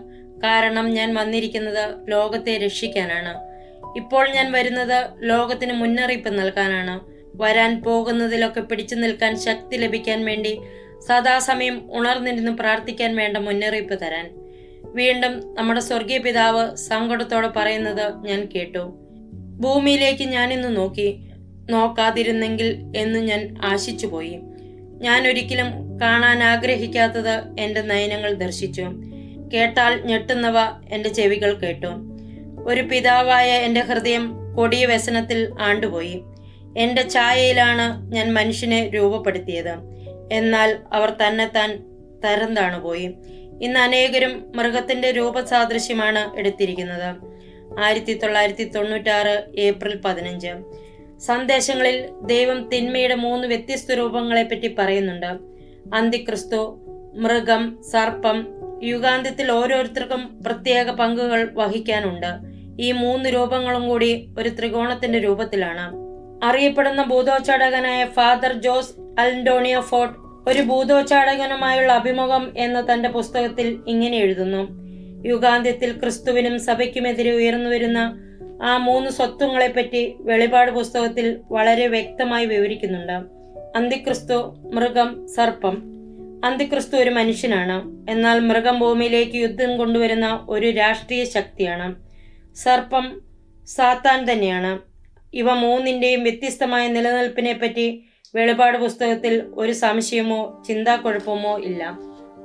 Speaker 2: കാരണം ഞാൻ വന്നിരിക്കുന്നത് ലോകത്തെ രക്ഷിക്കാനാണ്. ഇപ്പോൾ ഞാൻ വരുന്നത് ലോകത്തിന് മുന്നറിയിപ്പ് നൽകാനാണ്. വരാൻ പോകുന്നതിലൊക്കെ പിടിച്ചു നിൽക്കാൻ ശക്തി ലഭിക്കാൻ വേണ്ടി സദാസമയം ഉണർന്നിരുന്ന് പ്രാർത്ഥിക്കാൻ വേണ്ട മുന്നറിയിപ്പ് തരാൻ. വീണ്ടും നമ്മുടെ സ്വർഗീയ പിതാവ് സങ്കടത്തോടെ പറയുന്നത് ഞാൻ കേട്ടു. ഭൂമിയിലേക്ക് ഞാനിന്ന് നോക്കി. നോക്കാതിരുന്നെങ്കിൽ എന്ന് ഞാൻ ആശിച്ചുപോയി. ഞാൻ ഒരിക്കലും കാണാൻ ആഗ്രഹിക്കാത്തത് എൻ്റെ നയനങ്ങൾ ദർശിച്ചു. കേട്ടാൽ ഞെട്ടുന്നവ എൻ്റെ ചെവികൾ കേട്ടു. ഒരു പിതാവായ എൻ്റെ ഹൃദയം കൊടിയ വ്യസനത്തിൽ ആണ്ടുപോയി. എൻ്റെ ഛായയിലാണ് ഞാൻ മനുഷ്യനെ രൂപപ്പെടുത്തിയത്. എന്നാൽ അവർ തന്നെത്താൻ തരം താണുപോയി. ഇന്ന് അനേകരും മൃഗത്തിന്റെ രൂപസാദൃശ്യമാണ് എടുത്തിരിക്കുന്നത്. 1996 ഏപ്രിൽ 15. സന്ദേശങ്ങളിൽ ദൈവം തിന്മയുടെ 3 വ്യത്യസ്ത രൂപങ്ങളെപ്പറ്റി പറയുന്നുണ്ട്. അന്തിക്രിസ്തു, മൃഗം, സർപ്പം. യുഗാന്ത്യത്തിൽ ഓരോരുത്തർക്കും പ്രത്യേക പങ്കുകൾ വഹിക്കാനുണ്ട്. ഈ 3 രൂപങ്ങളും കൂടി ഒരു ത്രികോണത്തിന്റെ രൂപത്തിലാണ്. അറിയപ്പെടുന്ന ഭൂതോച്ചാടകനായ ഫാദർ ജോസ് അൽഡോണിയോ ഫോർട്ട് ഒരു ഭൂതോച്ചാടകനുമായുള്ള അഭിമുഖം എന്ന തന്റെ പുസ്തകത്തിൽ ഇങ്ങനെ എഴുതുന്നു: യുഗാന്ത്യത്തിൽ ക്രിസ്തുവിനും സഭയ്ക്കുമെതിരെ ഉയർന്നുവരുന്ന ആ 3 സ്വത്വങ്ങളെപ്പറ്റി വെളിപാട് പുസ്തകത്തിൽ വളരെ വ്യക്തമായി വിവരിക്കുന്നുണ്ട്. അന്തിക്രിസ്തു, മൃഗം, സർപ്പം. അന്തിക്രിസ്തു ഒരു മനുഷ്യനാണ്. എന്നാൽ മൃഗം ഭൂമിയിലേക്ക് യുദ്ധം കൊണ്ടുവരുന്ന ഒരു രാഷ്ട്രീയ ശക്തിയാണ്. സർപ്പം സാത്താൻ തന്നെയാണ്. ഇവ 3ന്റെയും വ്യത്യസ്തമായ നിലനിൽപ്പിനെ പറ്റി വെളിപാട് പുസ്തകത്തിൽ ഒരു സംശയമോ ചിന്താക്കുഴപ്പമോ ഇല്ല.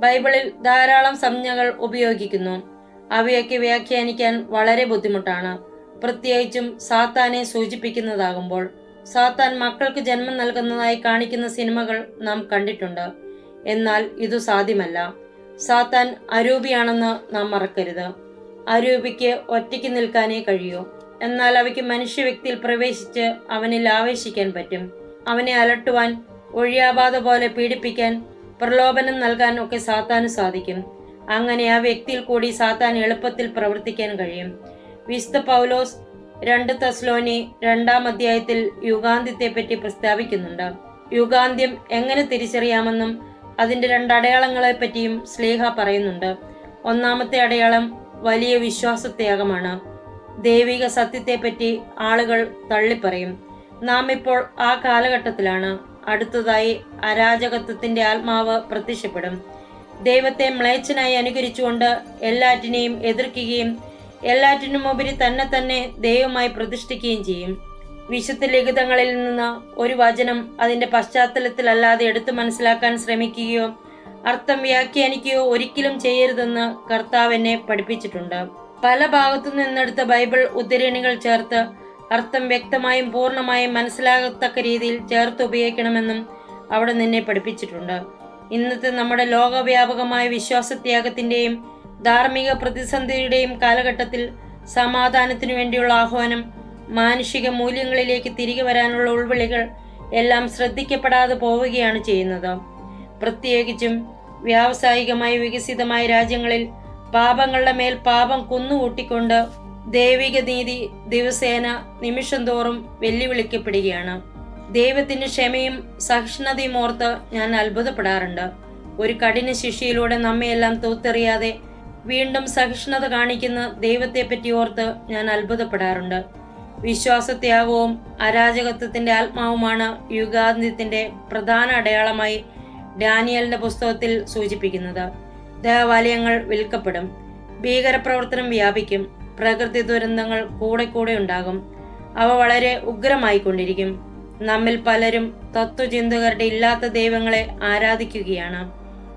Speaker 2: ബൈബിളിൽ ധാരാളം സംജ്ഞകൾ ഉപയോഗിക്കുന്നു. അവയൊക്കെ വ്യാഖ്യാനിക്കാൻ വളരെ ബുദ്ധിമുട്ടാണ്, പ്രത്യേകിച്ചും സാത്താനെ സൂചിപ്പിക്കുന്നതാകുമ്പോൾ. സാത്താൻ മക്കൾക്ക് ജന്മം നൽകുന്നതായി കാണിക്കുന്ന സിനിമകൾ നാം കണ്ടിട്ടുണ്ട്. എന്നാൽ ഇതു സാധ്യമല്ല. സാത്താൻ അരൂപിയാണെന്ന് നാം മറക്കരുത്. അരൂപിക്ക് ഒറ്റയ്ക്ക് നിൽക്കാനേ കഴിയൂ. എന്നാൽ അവയ്ക്ക് മനുഷ്യ വ്യക്തിയിൽ പ്രവേശിച്ച് അവനിൽ ആവേശിക്കാൻ പറ്റും. അവനെ അലട്ടുവാൻ, ഒഴിയാബാധ പോലെ പീഡിപ്പിക്കാൻ, പ്രലോഭനം നൽകാൻ ഒക്കെ സാത്താന് സാധിക്കും. അങ്ങനെ ആ വ്യക്തിയിൽ കൂടി സാത്താൻ എളുപ്പത്തിൽ പ്രവർത്തിക്കാൻ കഴിയും. വിശുദ്ധ പൗലോസ് 2 തെസ്സലോനി 2-ാം അധ്യായത്തിൽ യുഗാന്ത്യത്തെ പറ്റി പ്രസ്താവിക്കുന്നുണ്ട്. യുഗാന്ത്യം എങ്ങനെ തിരിച്ചറിയാമെന്നും അതിന്റെ 2 അടയാളങ്ങളെ പറ്റിയും ശ്ലീഹ പറയുന്നുണ്ട്. 1-ാമത്തെ അടയാളം വലിയ വിശ്വാസത്യാഗമാണ്. ദൈവിക സത്യത്തെപ്പറ്റി ആളുകൾ തള്ളിപ്പറയും. നാം ഇപ്പോൾ ആ കാലഘട്ടത്തിലാണ്. അടുത്തതായി അരാജകത്വത്തിന്റെ ആത്മാവ് പ്രത്യക്ഷപ്പെടും. ദൈവത്തെ മ്ലേച്ഛനായി അനുകരിച്ചുകൊണ്ട് എല്ലാറ്റിനെയും എതിർക്കുകയും എല്ലാറ്റിനുമുപരി തന്നെ ദൈവമായി പ്രതിഷ്ഠിക്കുകയും ചെയ്യും. വിശുദ്ധ ലിഖിതങ്ങളിൽ നിന്ന് ഒരു വചനം അതിന്റെ പശ്ചാത്തലത്തിലല്ലാതെ എടുത്തു മനസ്സിലാക്കാൻ ശ്രമിക്കുകയോ അർത്ഥം വ്യാഖ്യാനിക്കുകയോ ഒരിക്കലും ചെയ്യരുതെന്ന് കർത്താവ് എന്നെ പഠിപ്പിച്ചിട്ടുണ്ട്. പല ഭാഗത്തു നിന്നെടുത്ത ബൈബിൾ ഉദ്ധരണികൾ ചേർത്ത് അർത്ഥം വ്യക്തമായും പൂർണ്ണമായും മനസ്സിലാകത്തക്ക രീതിയിൽ ചേർത്ത് ഉപയോഗിക്കണമെന്നും അവിടെ നിന്നെ പഠിപ്പിച്ചിട്ടുണ്ട്. ഇന്നത്തെ നമ്മുടെ ലോകവ്യാപകമായ വിശ്വാസത്യാഗത്തിന്റെയും ധാർമ്മിക പ്രതിസന്ധിയുടെയും കാലഘട്ടത്തിൽ സമാധാനത്തിനു വേണ്ടിയുള്ള ആഹ്വാനം, മാനുഷിക മൂല്യങ്ങളിലേക്ക് തിരികെ വരാനുള്ള ഉൾവിളികൾ എല്ലാം ശ്രദ്ധിക്കപ്പെടാതെ പോവുകയാണ് ചെയ്യുന്നത്. പ്രത്യേകിച്ചും വ്യാവസായികമായി വികസിതമായ രാജ്യങ്ങളിൽ പാപങ്ങളുടെ മേൽ പാപം കുന്നുകൂട്ടിക്കൊണ്ട് ദൈവിക നീതി ദിവസേന നിമിഷം തോറും വെല്ലുവിളിക്കപ്പെടുകയാണ്. ദൈവത്തിന്റെ ക്ഷമയും സഹിഷ്ണുതയും ഓർത്ത് ഞാൻ അത്ഭുതപ്പെടാറുണ്ട്. ഒരു കഠിന ശിക്ഷയിലൂടെ നമ്മയെല്ലാം തൂത്തെറിയാതെ വീണ്ടും സഹിഷ്ണുത കാണിക്കുന്ന ദൈവത്തെ പറ്റി ഓർത്ത് ഞാൻ അത്ഭുതപ്പെടാറുണ്ട്. വിശ്വാസത്യാഗവും അരാജകത്വത്തിന്റെ ആത്മാവുമാണ് യുഗാന്ത്യത്തിന്റെ പ്രധാന അടയാളമായി ഡാനിയലിന്റെ പുസ്തകത്തിൽ സൂചിപ്പിക്കുന്നത്. ദേവാലയങ്ങൾ വിൽക്കപ്പെടും, ഭീകരപ്രവർത്തനം വ്യാപിക്കും, പ്രകൃതി ദുരന്തങ്ങൾ കൂടെ ഉണ്ടാകും. അവ വളരെ ഉഗ്രമായിക്കൊണ്ടിരിക്കും. നമ്മിൽ പലരും തത്വചിന്തകരുടെ ഇല്ലാത്ത ദൈവങ്ങളെ ആരാധിക്കുകയാണ്.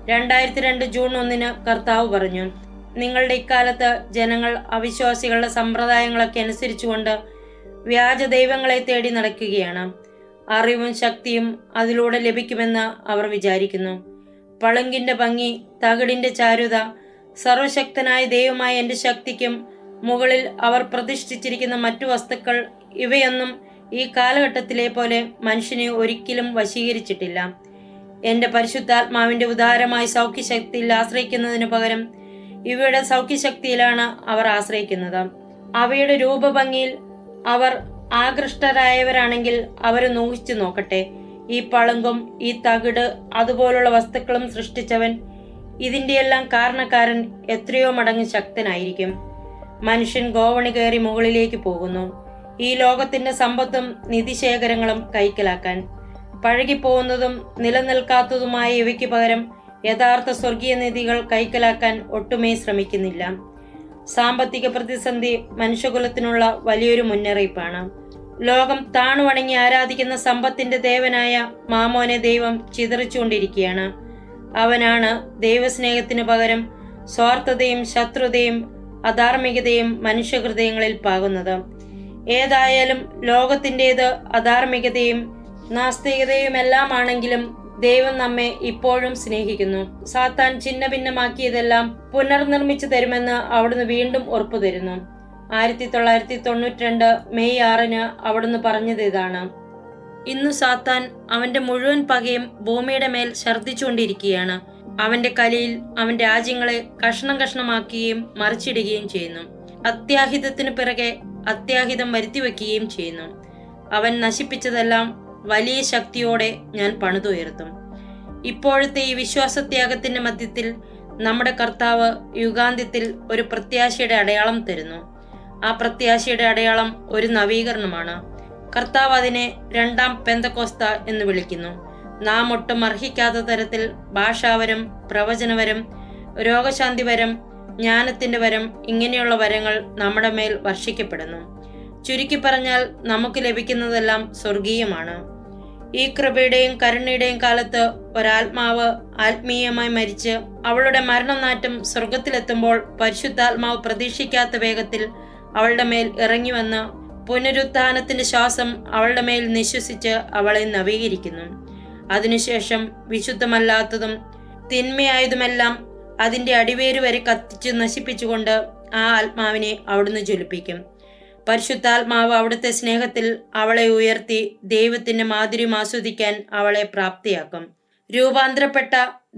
Speaker 2: 2002 ജൂൺ 1 കർത്താവ് പറഞ്ഞു, നിങ്ങളുടെ ഇക്കാലത്ത് ജനങ്ങൾ അവിശ്വാസികളുടെ സമ്പ്രദായങ്ങളൊക്കെ അനുസരിച്ചുകൊണ്ട് വ്യാജ ദൈവങ്ങളെ തേടി നടക്കുകയാണ്. അറിവും ശക്തിയും അതിലൂടെ ലഭിക്കുമെന്ന് അവർ വിചാരിക്കുന്നു. പളുങ്കിന്റെ ഭംഗി, തകിടിന്റെ ചാരുത, സർവശക്തനായ ദൈവമായ എൻ്റെ ശക്തിക്കും മുകളിൽ അവർ പ്രതിഷ്ഠിച്ചിരിക്കുന്ന മറ്റു വസ്തുക്കൾ, ഇവയൊന്നും ഈ കാലഘട്ടത്തിലെ പോലെ മനുഷ്യനെ ഒരിക്കലും വശീകരിച്ചിട്ടില്ല. എൻ്റെ പരിശുദ്ധാത്മാവിൻ്റെ ഉദാരമായ സൗഖ്യശക്തിയിൽ ആശ്രയിക്കുന്നതിന് പകരം ഇവയുടെ സൗഖ്യശക്തിയിലാണ് അവർ ആശ്രയിക്കുന്നത്. അവയുടെ രൂപഭംഗിയിൽ അവർ ആകൃഷ്ടരായവരാണെങ്കിൽ അവർ ഊഹിച്ചു നോക്കട്ടെ. ഈ പളുങ്കും ഈ തകിട് അതുപോലുള്ള വസ്തുക്കളും സൃഷ്ടിച്ചവൻ, ഇതിൻ്റെയെല്ലാം കാരണക്കാരൻ എത്രയോ മടങ്ങ് ശക്തനായിരിക്കും. മനുഷ്യൻ ഗോവണി കയറി മുകളിലേക്ക് പോകുന്നു, ഈ ലോകത്തിന്റെ സമ്പത്തും നിധിശേഖരങ്ങളും കൈക്കലാക്കാൻ. പഴകിപ്പോകുന്നതും നിലനിൽക്കാത്തതുമായ ഇവയ്ക്ക് പകരം യഥാർത്ഥ സ്വർഗീയ നിധികൾ കൈക്കലാക്കാൻ ഒട്ടുമേ ശ്രമിക്കുന്നില്ല. സാമ്പത്തിക പ്രതിസന്ധി മനുഷ്യകുലത്തിനുള്ള വലിയൊരു മുന്നറിയിപ്പാണ്. ലോകം താണുവണങ്ങി ആരാധിക്കുന്ന സമ്പത്തിന്റെ ദേവനായ മാമോനെ ദൈവം ചിതറിച്ചുകൊണ്ടിരിക്കുകയാണ്. അവനാണ് ദൈവസ്നേഹത്തിനു പകരം സ്വാർത്ഥതയും ശത്രുതയും അധാർമികതയും മനുഷ്യഹൃദയങ്ങളിൽ പാകുന്നത്. ഏതായാലും ലോകത്തിൻ്റേത് അധാർമികതയും നാസ്തികതയുമെല്ലാമാണെങ്കിലും ദൈവം നമ്മെ ഇപ്പോഴും സ്നേഹിക്കുന്നു. സാത്താൻ ഛിന്ന ഭിന്നമാക്കിയതെല്ലാം പുനർനിർമ്മിച്ചു തരുമെന്ന് അവിടുന്ന് വീണ്ടും ഉറപ്പു തരുന്നു. 1992 മെയ് 6 അവിടുന്ന് പറഞ്ഞത് ഇതാണ്: ഇന്നു സാത്താൻ അവന്റെ മുഴുവൻ പകയും ഭൂമിയുടെ മേൽ ഛർദ്ദിച്ചുകൊണ്ടിരിക്കുകയാണ്. അവന്റെ കലിയിൽ അവൻ രാജ്യങ്ങളെ കഷ്ണം കഷ്ണമാക്കുകയും മറിച്ചിടുകയും ചെയ്യുന്നു. അത്യാഹിതത്തിനു പിറകെ അത്യാഹിതം വരുത്തിവെക്കുകയും ചെയ്യുന്നു. അവൻ നശിപ്പിച്ചതെല്ലാം വലിയ ശക്തിയോടെ ഞാൻ പണിതുയർത്തും. ഇപ്പോഴത്തെ ഈ വിശ്വാസത്യാഗത്തിന്റെ മധ്യത്തിൽ നമ്മുടെ കർത്താവ് യുഗാന്ത്യത്തിൽ ഒരു പ്രത്യാശയുടെ അടയാളം തരുന്നു. ആ പ്രത്യാശയുടെ അടയാളം ഒരു നവീകരണമാണ്. കർത്താവ് അതിനെ രണ്ടാം പെന്തക്കോസ്ത എന്ന് വിളിക്കുന്നു. നാം ഒട്ടും അർഹിക്കാത്ത തരത്തിൽ ഭാഷാവരം, പ്രവചനവരം, രോഗശാന്തിവരം, ജ്ഞാനത്തിന്റെ വരം, ഇങ്ങനെയുള്ള വരങ്ങൾ നമ്മുടെ മേൽ വർഷിക്കപ്പെടുന്നു. ചുരുക്കി പറഞ്ഞാൽ നമുക്ക് ലഭിക്കുന്നതെല്ലാം സ്വർഗീയമാണ്. ഈ കൃപയുടെയും കരുണയുടെയും കാലത്ത് ഒരാത്മാവ് ആത്മീയമായി മരിച്ച് അവളുടെ മരണനാറ്റം സ്വർഗത്തിലെത്തുമ്പോൾ പരിശുദ്ധാത്മാവ് പ്രതീക്ഷിക്കാത്ത വേഗത്തിൽ അവളുടെ മേൽ ഇറങ്ങി വന്ന് പുനരുത്ഥാനത്തിന്റെ ശ്വാസം അവളുടെ മേൽ നിശ്വസിച്ച് അവളെ നവീകരിക്കുന്നു. അതിനുശേഷം വിശുദ്ധമല്ലാത്തതും തിന്മയായതുമെല്ലാം അതിന്റെ അടിവേര് വരെ കത്തിച്ച് നശിപ്പിച്ചുകൊണ്ട് ആ ആത്മാവിനെ അവിടുന്ന് ജ്വലിപ്പിക്കും. പരിശുദ്ധാത്മാവ് അവിടുത്തെ സ്നേഹത്തിൽ അവളെ ഉയർത്തി ദൈവത്തിന്റെ മാധുര്യം ആസ്വദിക്കാൻ അവളെ പ്രാപ്തിയാക്കും. രൂപാന്തരപ്പെട്ട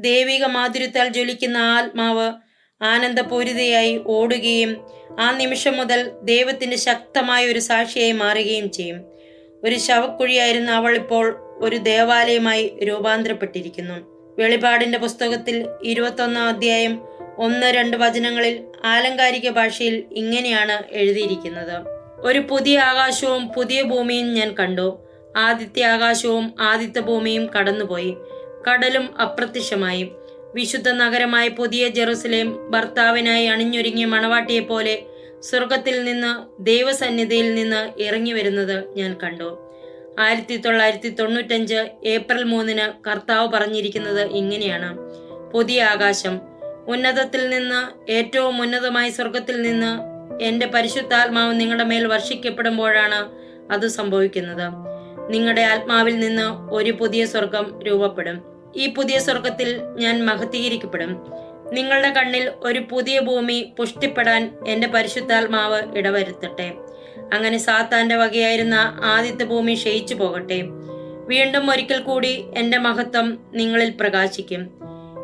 Speaker 2: ദൈവിക മാധുര്യത്താൽ ജ്വലിക്കുന്ന ആത്മാവ് ആനന്ദപൂരിതയായി ഓടുകയും ആ നിമിഷം മുതൽ ദൈവത്തിന്റെ ശക്തമായ ഒരു സാക്ഷിയായി മാറുകയും ചെയ്യും. ഒരു ശവക്കുഴിയായിരുന്ന അവൾ ഇപ്പോൾ ഒരു ദേവാലയമായി രൂപാന്തരപ്പെട്ടിരിക്കുന്നു. വെളിപാടിന്റെ പുസ്തകത്തിൽ 21 അധ്യായം 1-2 വചനങ്ങളിൽ ആലങ്കാരിക ഭാഷയിൽ ഇങ്ങനെയാണ് എഴുതിയിരിക്കുന്നത്: ഒരു പുതിയ ആകാശവും പുതിയ ഭൂമിയും ഞാൻ കണ്ടു. ആദ്യത്തെ ആകാശവും ആദ്യത്തെ ഭൂമിയും കടന്നുപോയി, കടലും അപ്രത്യക്ഷമായി. വിശുദ്ധ നഗരമായ പുതിയ ജെറുസലേം ഭർത്താവിനായി അണിഞ്ഞൊരുങ്ങിയ മണവാട്ടിയെ പോലെ സ്വർഗത്തിൽ നിന്ന് ദൈവസന്നിധിയിൽ നിന്ന് ഇറങ്ങി വരുന്നത് ഞാൻ കണ്ടു. 1995 ഏപ്രിൽ 3 കർത്താവ് പറഞ്ഞിരിക്കുന്നത് ഇങ്ങനെയാണ്: പുതിയ ആകാശം, ഉന്നതത്തിൽ നിന്ന്, ഏറ്റവും ഉന്നതമായ സ്വർഗത്തിൽ നിന്ന് എന്റെ പരിശുദ്ധാത്മാവ് നിങ്ങളുടെ മേൽ വർഷിക്കപ്പെടുമ്പോഴാണ് അത് സംഭവിക്കുന്നത്. നിങ്ങളുടെ ആത്മാവിൽ നിന്ന് ഒരു പുതിയ സ്വർഗം രൂപപ്പെടും. ഈ പുതിയ സ്വർഗത്തിൽ ഞാൻ മഹത്വീകരിക്കപ്പെടും. നിങ്ങളുടെ കണ്ണിൽ ഒരു പുതിയ ഭൂമി പുഷ്ടിപ്പെടാൻ എന്റെ പരിശുദ്ധാത്മാവ് ഇടവരുത്തട്ടെ. അങ്ങനെ സാത്താന്റെ വകയായിരുന്ന ആദ്യത്തെ ഭൂമി ക്ഷയിച്ചു പോകട്ടെ. വീണ്ടും ഒരിക്കൽ കൂടി എന്റെ മഹത്വം നിങ്ങളിൽ പ്രകാശിക്കും.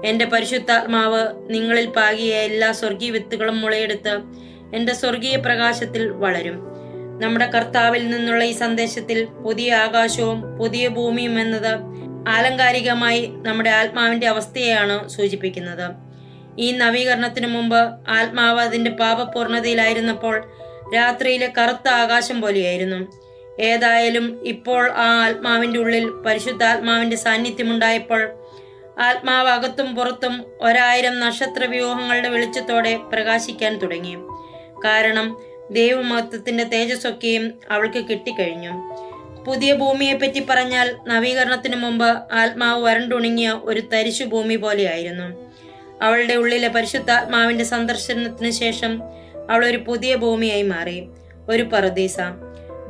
Speaker 2: എന്റെ പരിശുദ്ധാത്മാവ് നിങ്ങളിൽ പാകിയ എല്ലാ സ്വർഗീയ വിത്തുകളും മുളയെടുത്ത് എന്റെ സ്വർഗീയ പ്രകാശത്തിൽ വളരും. നമ്മുടെ കർത്താവിൽ നിന്നുള്ള ഈ സന്ദേശത്തിൽ പുതിയ ആകാശവും പുതിയ ഭൂമിയും എന്നത് ആലങ്കാരികമായി നമ്മുടെ ആത്മാവിന്റെ അവസ്ഥയെയാണ് സൂചിപ്പിക്കുന്നത്. ഈ നവീകരണത്തിനു മുമ്പ് ആത്മാവ് അതിന്റെ പാപപൂർണതയിലായിരുന്നപ്പോൾ രാത്രിയിലെ കറുത്ത ആകാശം പോലെയായിരുന്നു. ഏതായാലും ഇപ്പോൾ ആ ആത്മാവിന്റെ ഉള്ളിൽ പരിശുദ്ധാത്മാവിന്റെ സാന്നിധ്യമുണ്ടായപ്പോൾ ആത്മാവ് അകത്തും പുറത്തും 1000 നക്ഷത്ര വ്യൂഹങ്ങളുടെ വെളിച്ചത്തോടെ പ്രകാശിക്കാൻ തുടങ്ങി. കാരണം ദൈവമഹത്വത്തിന്റെ തേജസ്സൊക്കെയും അവൾക്ക് കിട്ടിക്കഴിഞ്ഞു. പുതിയ ഭൂമിയെപ്പറ്റി പറഞ്ഞാൽ നവീകരണത്തിന് മുമ്പ് ആത്മാവ് വരണ്ടുണങ്ങിയ ഒരു തരിശു ഭൂമി പോലെയായിരുന്നു. അവളുടെ ഉള്ളിലെ പരിശുദ്ധാത്മാവിന്റെ സന്ദർശനത്തിന് ശേഷം അവൾ ഒരു പുതിയ ഭൂമിയായി മാറി, ഒരു പറുദീസ,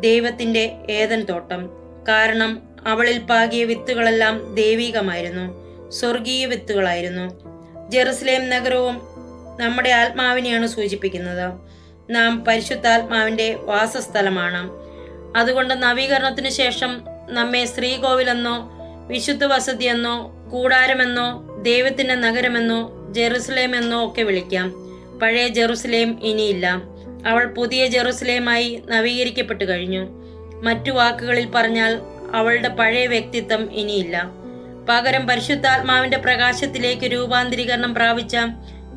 Speaker 2: ദൈവത്തിന്റെ ഏദൻ തോട്ടം. കാരണം അവളിൽ പാകിയ വിത്തുകളെല്ലാം ദൈവികമായിരുന്നു, സ്വർഗീയ വിത്തുകളായിരുന്നു. ജെറുസലേം നഗരവും നമ്മുടെ ആത്മാവിനെയാണ് സൂചിപ്പിക്കുന്നത്. നാം പരിശുദ്ധാത്മാവിന്റെ വാസസ്ഥലമാണ്. അതുകൊണ്ട് നവീകരണത്തിന് ശേഷം നമ്മെ ശ്രീകോവിലെന്നോ വിശുദ്ധ വസതിയെന്നോ കൂടാരമെന്നോ ദൈവത്തിന്റെ നഗരമെന്നോ ജെറുസലേം എന്നോ ഒക്കെ വിളിക്കാം. പഴയ ജെറുസലേം ഇനിയില്ല. അവൾ പുതിയ ജെറുസലേമായി നവീകരിക്കപ്പെട്ടു കഴിഞ്ഞു. മറ്റു വാക്കുകളിൽ പറഞ്ഞാൽ അവളുടെ പഴയ വ്യക്തിത്വം ഇനിയില്ല. പകരം പരിശുദ്ധാത്മാവിന്റെ പ്രകാശത്തിലേക്ക് രൂപാന്തരീകരണം പ്രാപിച്ച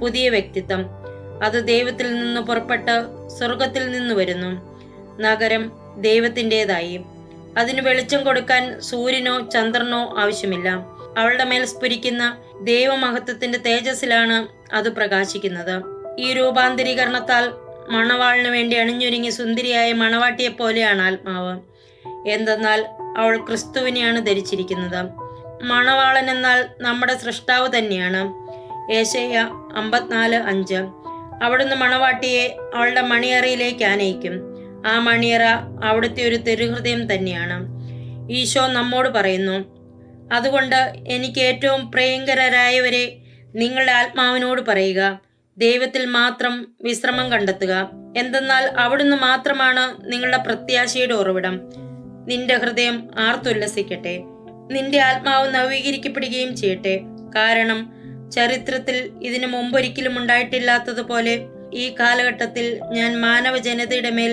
Speaker 2: പുതിയ വ്യക്തിത്വം. അത് ദൈവത്തിൽ നിന്ന് പുറപ്പെട്ട് സ്വർഗത്തിൽ നിന്ന് വരുന്നു. നഗരം ദൈവത്തിൻ്റെതായി. അതിന് വെളിച്ചം കൊടുക്കാൻ സൂര്യനോ ചന്ദ്രനോ ആവശ്യമില്ല. അവളുടെ മേൽ സ്ഫുരിക്കുന്ന ദൈവമഹത്വത്തിന്റെ തേജസ്സിലാണ് അത് പ്രകാശിക്കുന്നത്. ഈ രൂപാന്തരീകരണത്താൽ മണവാളിനു വേണ്ടി അണിഞ്ഞൊരുങ്ങിയ സുന്ദരിയായ മണവാട്ടിയെ പോലെയാണ് ആത്മാവ്. എന്തെന്നാൽ അവൾ ക്രിസ്തുവിനെയാണ് ധരിച്ചിരിക്കുന്നത്. മണവാളൻ എന്നാൽ നമ്മുടെ സൃഷ്ടാവ് തന്നെയാണ്. യേശയ്യ 54:5. അവിടുന്ന് മണവാട്ടിയെ അവളുടെ മണിയറയിലേക്ക് ആനയിക്കും. ആ മണിയറ അവിടുത്തെ ഒരു തിരുഹൃദയം തന്നെയാണ്. ഈശോ നമ്മോട് പറയുന്നു, അതുകൊണ്ട് എനിക്ക് ഏറ്റവും പ്രിയങ്കരായവരെ, നിങ്ങളുടെ ആത്മാവിനോട് പറയുക, ദൈവത്തിൽ മാത്രം വിശ്രമം കണ്ടെത്തുക. എന്തെന്നാൽ അവിടുന്ന് മാത്രമാണ് നിങ്ങളുടെ പ്രത്യാശയുടെ ഉറവിടം. നിന്റെ ഹൃദയം ആർത്തുല്ലസിക്കട്ടെ, നിന്റെ ആത്മാവ് നവീകരിക്കപ്പെടുകയും ചെയ്യട്ടെ. കാരണം ചരിത്രത്തിൽ ഇതിനു മുമ്പൊരിക്കലും ഉണ്ടായിട്ടില്ലാത്തതുപോലെ ഈ കാലഘട്ടത്തിൽ ഞാൻ മാനവ ജനതയുടെ മേൽ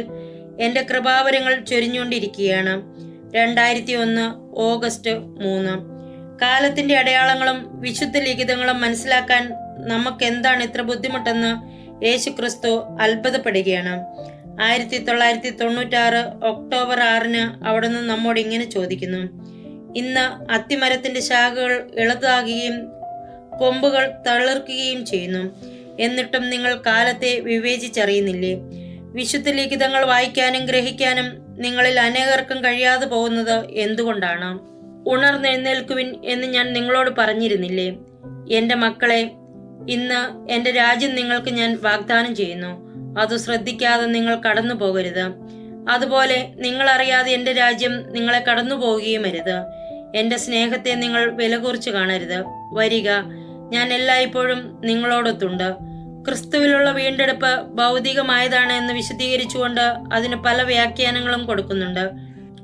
Speaker 2: എന്റെ കൃപാവരങ്ങൾ ചൊരിഞ്ഞുകൊണ്ടിരിക്കുകയാണ്. 2001 ഓഗസ്റ്റ് 3. കാലത്തിന്റെ അടയാളങ്ങളും വിശുദ്ധ ലിഖിതങ്ങളും മനസ്സിലാക്കാൻ നമുക്ക് എന്താണ് ഇത്ര ബുദ്ധിമുട്ടെന്ന് യേശു ക്രിസ്തു അത്ഭുതപ്പെടുകയാണ്. 1996 ഒക്ടോബർ 6 അവിടുന്ന് നമ്മോട് ഇങ്ങനെ ചോദിക്കുന്നു: ഇന്ന് അത്തിമരത്തിന്റെ ശാഖകൾ ഇളതാകുകയും കൊമ്പുകൾ തളിർക്കുകയും ചെയ്യുന്നു, എന്നിട്ടും നിങ്ങൾ കാലത്തെ വിവേചിച്ചറിയുന്നില്ലേ? വിശുദ്ധ ലിഖിതങ്ങൾ വായിക്കാനും ഗ്രഹിക്കാനും നിങ്ങളിൽ അനേകർക്കും കഴിയാതെ പോകുന്നത് എന്തുകൊണ്ടാണ്? ഉണർന്നെഴുന്നേൽക്കുവിൻ എന്ന് ഞാൻ നിങ്ങളോട് പറഞ്ഞിരുന്നില്ലേ? എൻ്റെ മക്കളെ, ഇന്ന് എൻ്റെ രാജ്യം നിങ്ങൾക്ക് ഞാൻ വാഗ്ദാനം ചെയ്യുന്നു. അത് ശ്രദ്ധിക്കാതെ നിങ്ങൾ കടന്നു പോകരുത്. അതുപോലെ നിങ്ങൾ അറിയാതെ എൻ്റെ രാജ്യം നിങ്ങളെ കടന്നു പോവുകയും അരുത്. എൻ്റെ സ്നേഹത്തെ നിങ്ങൾ വില കുറച്ച് കാണരുത്. വരിക, ഞാൻ എല്ലായ്പ്പോഴും നിങ്ങളോടൊത്തുണ്ട്. ക്രിസ്തുവിലുള്ള വീണ്ടെടുപ്പ് ഭൗതികമായതാണ് എന്ന് വിശദീകരിച്ചുകൊണ്ട് അതിന് പല വ്യാഖ്യാനങ്ങളും കൊടുക്കുന്നുണ്ട്.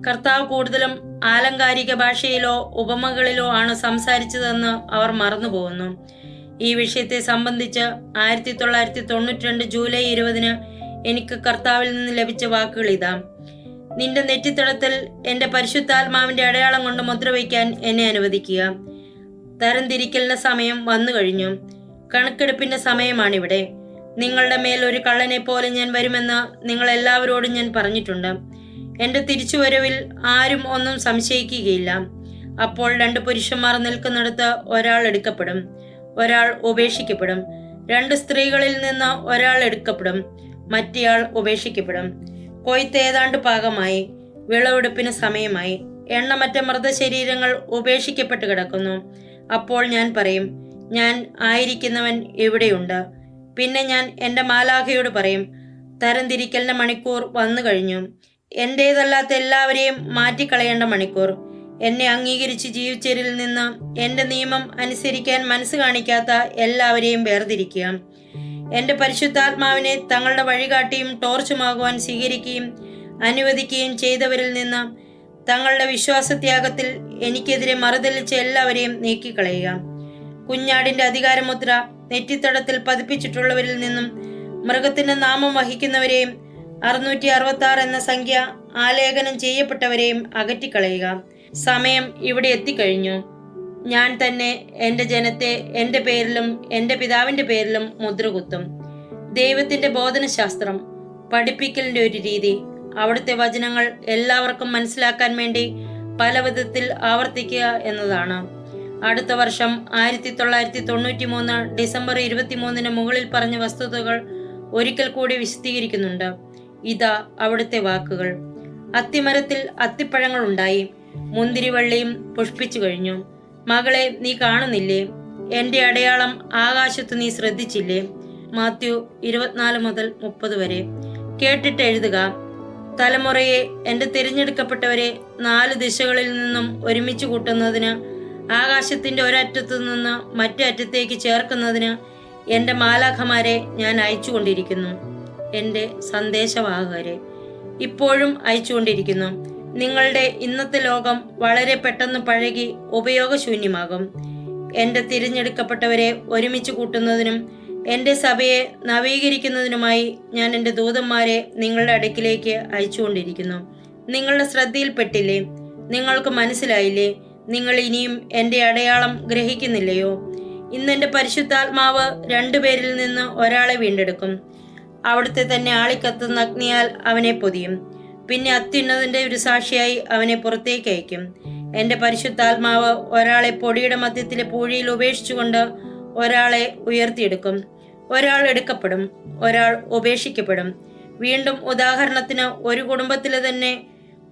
Speaker 2: കർത്താവ് കൂടുതലും ആലങ്കാരിക ഭാഷയിലോ ഉപമകളിലോ ആണ് സംസാരിച്ചതെന്ന് അവർ മറന്നുപോകുന്നു. ഈ വിഷയത്തെ സംബന്ധിച്ച് 1992 ജൂലൈ 20 എനിക്ക് കർത്താവിൽ നിന്ന് ലഭിച്ച വാക്കുകൾ ഇതാ: നിന്റെ നെറ്റിത്തടത്തിൽ എൻ്റെ പരിശുദ്ധാത്മാവിന്റെ അടയാളം കൊണ്ട് മുദ്രവയ്ക്കാൻ എന്നെ അനുവദിക്കുക. തരംതിരിക്കലിന്റെ സമയം വന്നു കഴിഞ്ഞു. കണക്കെടുപ്പിന്റെ സമയമാണിവിടെ. നിങ്ങളുടെ മേൽ ഒരു കള്ളനെ പോലെ ഞാൻ വരുമെന്ന് നിങ്ങൾ എല്ലാവരോടും ഞാൻ പറഞ്ഞിട്ടുണ്ട്. എന്റെ തിരിച്ചുവരവിൽ ആരും ഒന്നും സംശയിക്കുകയില്ല. അപ്പോൾ 2 പുരുഷന്മാർ നിൽക്കുന്നിടത്ത് ഒരാൾ എടുക്കപ്പെടും, ഒരാൾ ഉപേക്ഷിക്കപ്പെടും. 2 സ്ത്രീകളിൽ നിന്ന് ഒരാൾ എടുക്കപ്പെടും, മറ്റേയാൾ ഉപേക്ഷിക്കപ്പെടും. കൊയ്ത്ത് ഏതാണ്ട് പാകമായി, വിളവെടുപ്പിന് സമയമായി. എണ്ണമറ്റ മൃതശരീരങ്ങൾ ഉപേക്ഷിക്കപ്പെട്ട് കിടക്കുന്നു. അപ്പോൾ ഞാൻ പറയും, ഞാൻ ആയിരിക്കുന്നവൻ എവിടെയുണ്ട്? പിന്നെ ഞാൻ എൻ്റെ മാലാഖയോട് പറയും, തരംതിരിക്കലിന്റെ മണിക്കൂർ വന്നു കഴിഞ്ഞു. എന്റേതല്ലാത്ത എല്ലാവരെയും മാറ്റിക്കളയേണ്ട മണിക്കൂർ. എന്നെ അംഗീകരിച്ച് ജീവിച്ചവരിൽ നിന്ന് എൻ്റെ നിയമം അനുസരിക്കാൻ മനസ്സ് കാണിക്കാത്ത എല്ലാവരെയും വേർതിരിക്കുക. എൻ്റെ പരിശുദ്ധാത്മാവിനെ തങ്ങളുടെ വഴികാട്ടിയും ടോർച്ചുമാകുവാൻ സ്വീകരിക്കുകയും അനുവദിക്കുകയും ചെയ്തവരിൽ നിന്ന് തങ്ങളുടെ വിശ്വാസത്യാഗത്തിൽ എനിക്കെതിരെ മറുതലിച്ച എല്ലാവരെയും നീക്കിക്കളയുക. കുഞ്ഞാടിന്റെ അധികാരമുദ്ര നെറ്റിത്തടത്തിൽ പതിപ്പിച്ചിട്ടുള്ളവരിൽ നിന്നും മൃഗത്തിന്റെ നാമം വഹിക്കുന്നവരെയും 666 എന്ന സംഖ്യ ആലേഖനം ചെയ്യപ്പെട്ടവരെയും അകറ്റിക്കളയുക. സമയം ഇവിടെ എത്തിക്കഴിഞ്ഞു. ഞാൻ തന്നെ എൻ്റെ ജനത്തെ എൻ്റെ പേരിലും എൻ്റെ പിതാവിൻ്റെ പേരിലും മുദ്രകുത്തും. ദൈവത്തിന്റെ ബോധനശാസ്ത്രം, പഠിപ്പിക്കലിന്റെ ഒരു രീതി, അവിടുത്തെ വചനങ്ങൾ എല്ലാവർക്കും മനസ്സിലാക്കാൻ വേണ്ടി പല വിധത്തിൽ ആവർത്തിക്കുക എന്നതാണ്. അടുത്ത വർഷം 1993 ഡിസംബർ 23 മുകളിൽ പറഞ്ഞ വസ്തുതകൾ ഒരിക്കൽ കൂടി വിശദീകരിക്കുന്നുണ്ട്. ഇതാ അവിടുത്തെ വാക്കുകൾ: അത്തിമരത്തിൽ അത്തിപ്പഴങ്ങൾ ഉണ്ടായി, മുന്തിരിവള്ളിയും പുഷ്പിച്ചു കഴിഞ്ഞു. മകളെ, നീ കാണുന്നില്ലേ? എൻ്റെ അടയാളം ആകാശത്ത് നീ ശ്രദ്ധിച്ചില്ലേ? മാത്യു 24 മുതൽ 30 വരെ. കേട്ടിട്ട് എഴുതുക. തലമുറയെ, എൻ്റെ തിരഞ്ഞെടുക്കപ്പെട്ടവരെ 4 ദിശകളിൽ നിന്നും ഒരുമിച്ച് കൂട്ടുന്നതിന്, ആകാശത്തിന്റെ ഒരറ്റത്തു നിന്ന് മറ്റേ അറ്റത്തേക്ക് ചേർക്കുന്നതിന് എൻ്റെ മാലാഖമാരെ ഞാൻ അയച്ചുകൊണ്ടിരിക്കുന്നു. എൻ്റെ സന്ദേശവാഹകരെ ഇപ്പോഴും അയച്ചുകൊണ്ടിരിക്കുന്നു. നിങ്ങളുടെ ഇന്നത്തെ ലോകം വളരെ പെട്ടെന്ന് പഴകി ഉപയോഗശൂന്യമാകും. എൻ്റെ തിരഞ്ഞെടുക്കപ്പെട്ടവരെ ഒരുമിച്ച് കൂട്ടുന്നതിനും എൻ്റെ സഭയെ നവീകരിക്കുന്നതിനുമായി ഞാൻ എൻ്റെ ദൂതന്മാരെ നിങ്ങളുടെ അടുക്കിലേക്ക് അയച്ചുകൊണ്ടിരിക്കുന്നു. നിങ്ങളുടെ ശ്രദ്ധയിൽപ്പെട്ടില്ലേ? നിങ്ങൾക്ക് മനസ്സിലായില്ലേ? നിങ്ങൾ ഇനിയും എൻ്റെ അടയാളം ഗ്രഹിക്കുന്നില്ലയോ? ഇന്നെൻ്റെ പരിശുദ്ധാത്മാവ് 2 പേരിൽ നിന്ന് ഒരാളെ വീണ്ടെടുക്കും. അവിടുത്തെ തന്നെ ആളിക്കത്തുന്ന അഗ്നിയാൽ അവനെ പൊതിയും. പിന്നെ അത്യുന്നതിൻ്റെ ഒരു സാക്ഷിയായി അവനെ പുറത്തേക്ക് അയക്കും. എൻ്റെ പരിശുദ്ധാത്മാവ് ഒരാളെ പൊടിയുടെ മധ്യത്തിലെ പൂഴിയിൽ ഉപേക്ഷിച്ചുകൊണ്ട് ഒരാളെ ഉയർത്തിയെടുക്കും. ഒരാൾ എടുക്കപ്പെടും, ഒരാൾ ഉപേക്ഷിക്കപ്പെടും. വീണ്ടും ഉദാഹരണത്തിന്, ഒരു കുടുംബത്തിലെ തന്നെ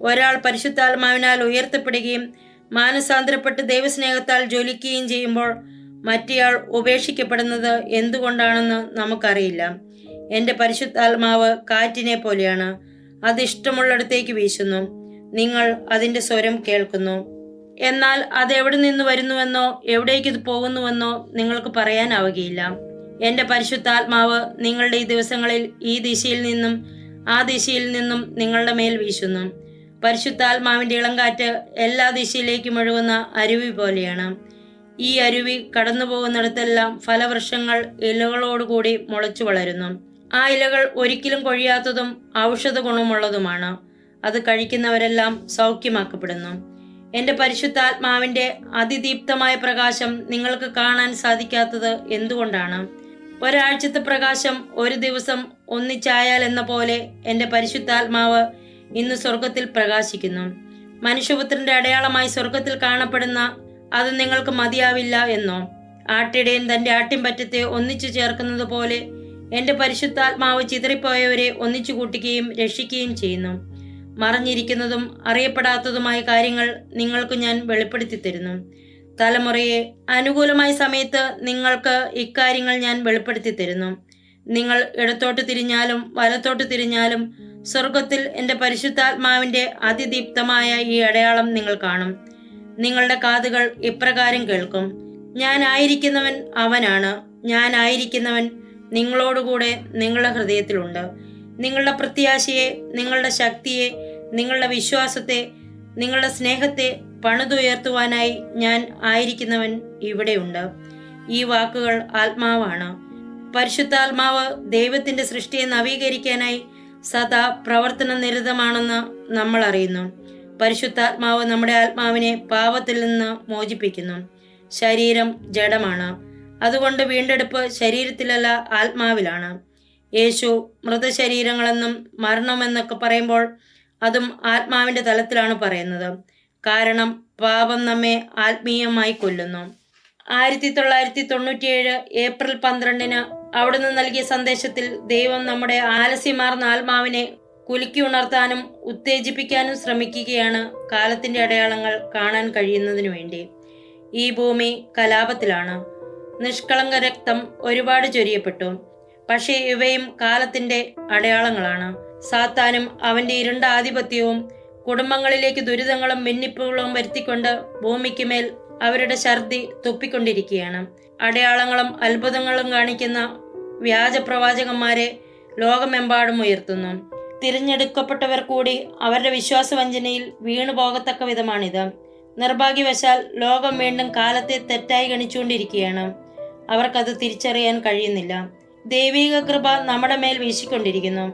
Speaker 2: ഒരാൾ പരിശുദ്ധാത്മാവിനാൽ ഉയർത്തപ്പെടുകയും മാനസാന്തരപ്പെട്ട് ദൈവസ്നേഹത്താൽ ജ്വലിക്കുകയും ചെയ്യുമ്പോൾ മറ്റേയാൾ ഉപേക്ഷിക്കപ്പെടുന്നത് എന്തുകൊണ്ടാണെന്ന് നമുക്കറിയില്ല. എൻ്റെ പരിശുദ്ധാത്മാവ് കാറ്റിനെ പോലെയാണ്. അത് ഇഷ്ടമുള്ളിടത്തേക്ക് വീശുന്നു. നിങ്ങൾ അതിന്റെ സ്വരം കേൾക്കുന്നു. എന്നാൽ അത് എവിടെ നിന്ന് വരുന്നുവെന്നോ എവിടേക്ക് ഇത് പോകുന്നുവെന്നോ നിങ്ങൾക്ക് പറയാനാവുകയില്ല. എന്റെ പരിശുദ്ധാത്മാവ് നിങ്ങളുടെ ഈ ദിവസങ്ങളിൽ ഈ ദിശയിൽ നിന്നും ആ ദിശയിൽ നിന്നും നിങ്ങളുടെ മേൽ വീശുന്നു. പരിശുദ്ധാത്മാവിന്റെ ഇളങ്കാറ്റ് എല്ലാ ദിശയിലേക്കും ഒഴുകുന്ന അരുവി പോലെയാണ്. ഈ അരുവി കടന്നു പോകുന്നിടത്തെല്ലാം ഫലവൃക്ഷങ്ങൾ ഇലകളോടുകൂടി മുളച്ചു വളരുന്നു. ആ ഇലകൾ ഒരിക്കലും കൊഴിയാത്തതും ഔഷധ ഗുണമുള്ളതുമാണ്. അത് കഴിക്കുന്നവരെല്ലാം സൗഖ്യമാക്കപ്പെടുന്നു. എന്റെ പരിശുദ്ധാത്മാവിന്റെ അതിദീപ്തമായ പ്രകാശം നിങ്ങൾക്ക് കാണാൻ സാധിക്കാത്തത് എന്തുകൊണ്ടാണ്? ഒരാഴ്ചത്തെ പ്രകാശം ഒരു ദിവസം ഒന്നിച്ചായാൽ എന്ന പോലെ എന്റെ പരിശുദ്ധാത്മാവ് ഇന്ന് സ്വർഗത്തിൽ പ്രകാശിക്കുന്നു. മനുഷ്യപുത്രന്റെ അടയാളമായി സ്വർഗത്തിൽ കാണപ്പെടുന്ന അത് നിങ്ങൾക്ക് മതിയാവില്ല എന്നോ? ആട്ടിടയൻ തന്റെ ആട്ടിൻപറ്റത്തെ ഒന്നിച്ചു ചേർക്കുന്നത് പോലെ എന്റെ പരിശുദ്ധാത്മാവ് ചിതറിപ്പോയവരെ ഒന്നിച്ചു കൂട്ടുകയും രക്ഷിക്കുകയും ചെയ്യുന്നു. മറഞ്ഞിരിക്കുന്നതും അറിയപ്പെടാത്തതുമായ കാര്യങ്ങൾ നിങ്ങൾക്ക് ഞാൻ വെളിപ്പെടുത്തി തരുന്നു. തലമുറയെ അനുകൂലമായ സമയത്ത് നിങ്ങൾക്ക് ഇക്കാര്യങ്ങൾ ഞാൻ വെളിപ്പെടുത്തി തരുന്നു. നിങ്ങൾ ഇടത്തോട്ട് തിരിഞ്ഞാലും വലത്തോട്ട് തിരിഞ്ഞാലും സ്വർഗത്തിൽ എന്റെ പരിശുദ്ധാത്മാവിന്റെ അതിദീപ്തമായ ഈ അടയാളം നിങ്ങൾ കാണും. നിങ്ങളുടെ കാതുകൾ ഇപ്രകാരം കേൾക്കും: ഞാൻ ആയിരിക്കുന്നവൻ അവനാണ്, ഞാൻ ആയിരിക്കുന്നവൻ നിങ്ങളോടുകൂടെ നിങ്ങളുടെ ഹൃദയത്തിലുണ്ട്. നിങ്ങളുടെ പ്രത്യാശയെ, നിങ്ങളുടെ ശക്തിയെ, നിങ്ങളുടെ വിശ്വാസത്തെ, നിങ്ങളുടെ സ്നേഹത്തെ പണിതുയർത്തുവാനായി ഞാൻ ആയിരിക്കുന്നവൻ ഇവിടെയുണ്ട്. ഈ വാക്കുകൾ ആത്മാവാണ്. പരിശുദ്ധാത്മാവ് ദൈവത്തിന്റെ സൃഷ്ടിയെ നവീകരിക്കാനായി സദാ പ്രവർത്തന നിരതമാണെന്ന് നമ്മൾ അറിയുന്നു. പരിശുദ്ധാത്മാവ് നമ്മുടെ ആത്മാവിനെ പാപത്തിൽ നിന്ന് മോചിപ്പിക്കുന്നു. ശരീരം ജഡമാണ്, അതുകൊണ്ട് വീണ്ടെടുപ്പ് ശരീരത്തിലല്ല ആത്മാവിലാണ്. യേശു മൃതശരീരങ്ങളെന്നും മരണമെന്നൊക്കെ പറയുമ്പോൾ അതും ആത്മാവിന്റെ തലത്തിലാണ് പറയുന്നത്. കാരണം പാപം നമ്മെ ആത്മീയമായി കൊല്ലുന്നു. 1997 ഏപ്രിൽ 12 അവിടുന്ന് നൽകിയ സന്ദേശത്തിൽ ദൈവം നമ്മുടെ ആലസ്യമാർന്ന ആത്മാവിനെ കുലുക്കി ഉണർത്താനും ഉത്തേജിപ്പിക്കാനും ശ്രമിക്കുകയാണ് കാലത്തിന്റെ അടയാളങ്ങൾ കാണാൻ കഴിയുന്നതിനു വേണ്ടി. ഈ ഭൂമി കലാപത്തിലാണ്. നിഷ്കളങ്ക രക്തം ഒരുപാട് ചൊരിയപ്പെട്ടു. പക്ഷേ ഇവയും കാലത്തിന്റെ അടയാളങ്ങളാണ്. സാത്താനും അവന്റെ ഇരുണ്ട ആധിപത്യവും കുടുംബങ്ങളിലേക്ക് ദുരിതങ്ങളും ഭിന്നിപ്പുകളും വരുത്തിക്കൊണ്ട് ഭൂമിക്ക് മേൽ അവരുടെ ഛർദി തുപ്പിക്കൊണ്ടിരിക്കുകയാണ്. അടയാളങ്ങളും അത്ഭുതങ്ങളും കാണിക്കുന്ന വ്യാജ പ്രവാചകന്മാരെ ലോകമെമ്പാടും ഉയർത്തുന്നു. തിരഞ്ഞെടുക്കപ്പെട്ടവർ കൂടി അവരുടെ വിശ്വാസവഞ്ചനയിൽ വീണു പോകത്തക്ക വിധമാണിത്. നിർഭാഗ്യവശാൽ ലോകം വീണ്ടും കാലത്തെ തെറ്റായി ഗണിച്ചുകൊണ്ടിരിക്കുകയാണ്. അവർക്കത് തിരിച്ചറിയാൻ കഴിയുന്നില്ല. ദൈവിക കൃപ നമ്മുടെ മേൽ വീശിക്കൊണ്ടിരിക്കുന്നു.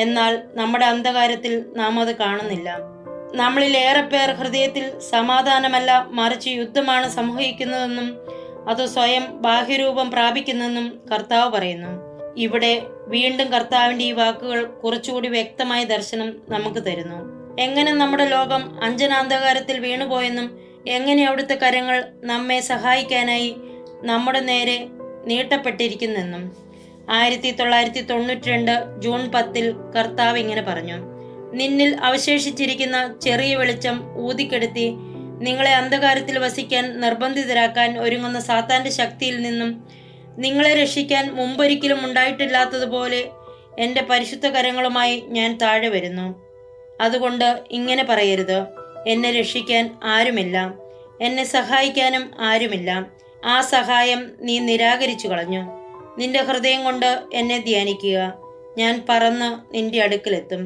Speaker 2: എന്നാൽ നമ്മുടെ അന്ധകാരത്തിൽ നാം അത് കാണുന്നില്ല. നമ്മളിൽ ഏറെ പേർ ഹൃദയത്തിൽ സമാധാനമല്ല, മറിച്ച് യുദ്ധമാണ് സംഭവിക്കുന്നതെന്നും അത് സ്വയം ബാഹ്യരൂപം പ്രാപിക്കുന്നെന്നും കർത്താവ് പറയുന്നു. ഇവിടെ വീണ്ടും കർത്താവിന്റെ ഈ വാക്കുകൾ കുറച്ചുകൂടി വ്യക്തമായ ദർശനം നമുക്ക് തരുന്നു. എങ്ങനെ നമ്മുടെ ലോകം അഞ്ജനാന്ധകാരത്തിൽ വീണുപോയെന്നും എങ്ങനെ അവിടുത്തെ കരങ്ങൾ നമ്മെ സഹായിക്കാനായി നമ്മുടെ നേരെ നീട്ടപ്പെട്ടിരിക്കുന്നെന്നും. 1992 ജൂൺ 10 കർത്താവ് ഇങ്ങനെ പറഞ്ഞു: നിന്നിൽ അവശേഷിച്ചിരിക്കുന്ന ചെറിയ വെളിച്ചം ഊതിക്കെടുത്തി നിങ്ങളെ അന്ധകാരത്തിൽ വസിക്കാൻ നിർബന്ധിതരാക്കാൻ ഒരുങ്ങുന്ന സാത്താന്റെ ശക്തിയിൽ നിന്നും നിങ്ങളെ രക്ഷിക്കാൻ മുമ്പൊരിക്കലും ഉണ്ടായിട്ടില്ലാത്തതുപോലെ എൻ്റെ പരിശുദ്ധ കരങ്ങളുമായി ഞാൻ താഴെ വരുന്നു. അതുകൊണ്ട് ഇങ്ങനെ പറയരുത്: എന്നെ രക്ഷിക്കാൻ ആരുമില്ല, എന്നെ സഹായിക്കാനും ആരുമില്ല. ആ സഹായം നീ നിരാകരിച്ചു കളഞ്ഞു. നിന്റെ ഹൃദയം കൊണ്ട് എന്നെ ധ്യാനിക്കുക, ഞാൻ പറന്ന് നിന്റെ അടുക്കലെത്തും.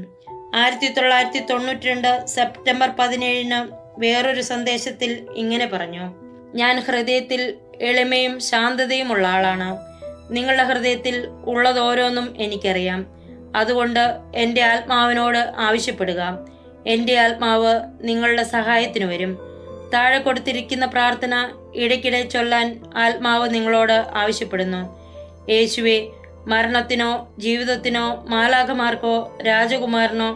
Speaker 2: 1992 സെപ്റ്റംബർ 17 വേറൊരു സന്ദേശത്തിൽ ഇങ്ങനെ പറഞ്ഞു: ഞാൻ ഹൃദയത്തിൽ എളിമയും ശാന്തതയുമുള്ള ആളാണ്. നിങ്ങളുടെ ഹൃദയത്തിൽ ഉള്ളതോരോന്നും എനിക്കറിയാം. അതുകൊണ്ട് എൻ്റെ ആത്മാവിനോട് ആവശ്യപ്പെടുക. എൻ്റെ ആത്മാവ് നിങ്ങളുടെ സഹായത്തിന് വരും. താഴെ കൊടുത്തിരിക്കുന്ന പ്രാർത്ഥന ഇടയ്ക്കിടെ ചൊല്ലാൻ ആത്മാവ് നിങ്ങളോട് ആവശ്യപ്പെടുന്നു. യേശുവേ, മരണത്തിനോ ജീവിതത്തിനോ മാലാഖമാർക്കോ രാജകുമാരനോ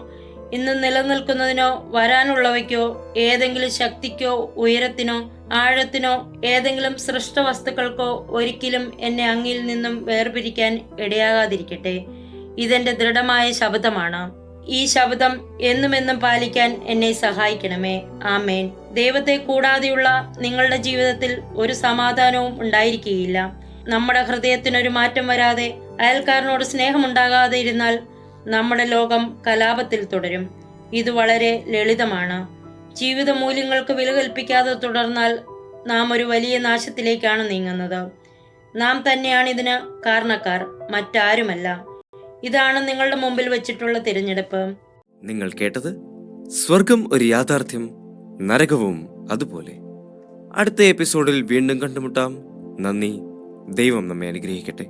Speaker 2: ഇന്ന് നിലനിൽക്കുന്നതിനോ വരാനുള്ളവയ്ക്കോ ഏതെങ്കിലും ശക്തിക്കോ ഉയരത്തിനോ ആഴത്തിനോ ഏതെങ്കിലും സൃഷ്ടവസ്തുക്കൾക്കോ ഒരിക്കലും എന്നെ അങ്ങിൽ നിന്നും വേർപിരിക്കാൻ ഇടയാകാതിരിക്കട്ടെ. ഇതെന്റെ ദൃഢമായ ശബ്ദമാണ്. ഈ ശബ്ദം എന്നുമെന്നും പാലിക്കാൻ എന്നെ സഹായിക്കണമേ. ആമേൻ. ദൈവത്തെ കൂടാതെയുള്ള നിങ്ങളുടെ ജീവിതത്തിൽ ഒരു സമാധാനവും ഉണ്ടായിരിക്കുകയില്ല. നമ്മുടെ ഹൃദയത്തിനൊരു മാറ്റം വരാതെ, അയൽക്കാരനോട് സ്നേഹമുണ്ടാകാതെ ഇരുന്നാൽ നമ്മുടെ ലോകം കലാപത്തിൽ തുടരും. ഇത് വളരെ ലളിതമാണ്. ജീവിത മൂല്യങ്ങൾക്ക് വില കൽപ്പിക്കാതെ തുടർന്നാൽ നാം ഒരു വലിയ നാശത്തിലേക്കാണ് നീങ്ങുന്നത്. നാം തന്നെയാണ് ഇതിന് കാരണക്കാർ, മറ്റാരുമല്ല. ഇതാണ് നിങ്ങളുടെ മുമ്പിൽ വെച്ചിട്ടുള്ള തിരഞ്ഞെടുപ്പ്.
Speaker 1: നിങ്ങൾ കേട്ടത് സ്വർഗം ഒരു യാഥാർത്ഥ്യം, നരകവും അതുപോലെ. അടുത്ത എപ്പിസോഡിൽ വീണ്ടും കണ്ടുമുട്ടാം. നന്ദി. ദൈവം നമ്മെ അനുഗ്രഹിക്കട്ടെ.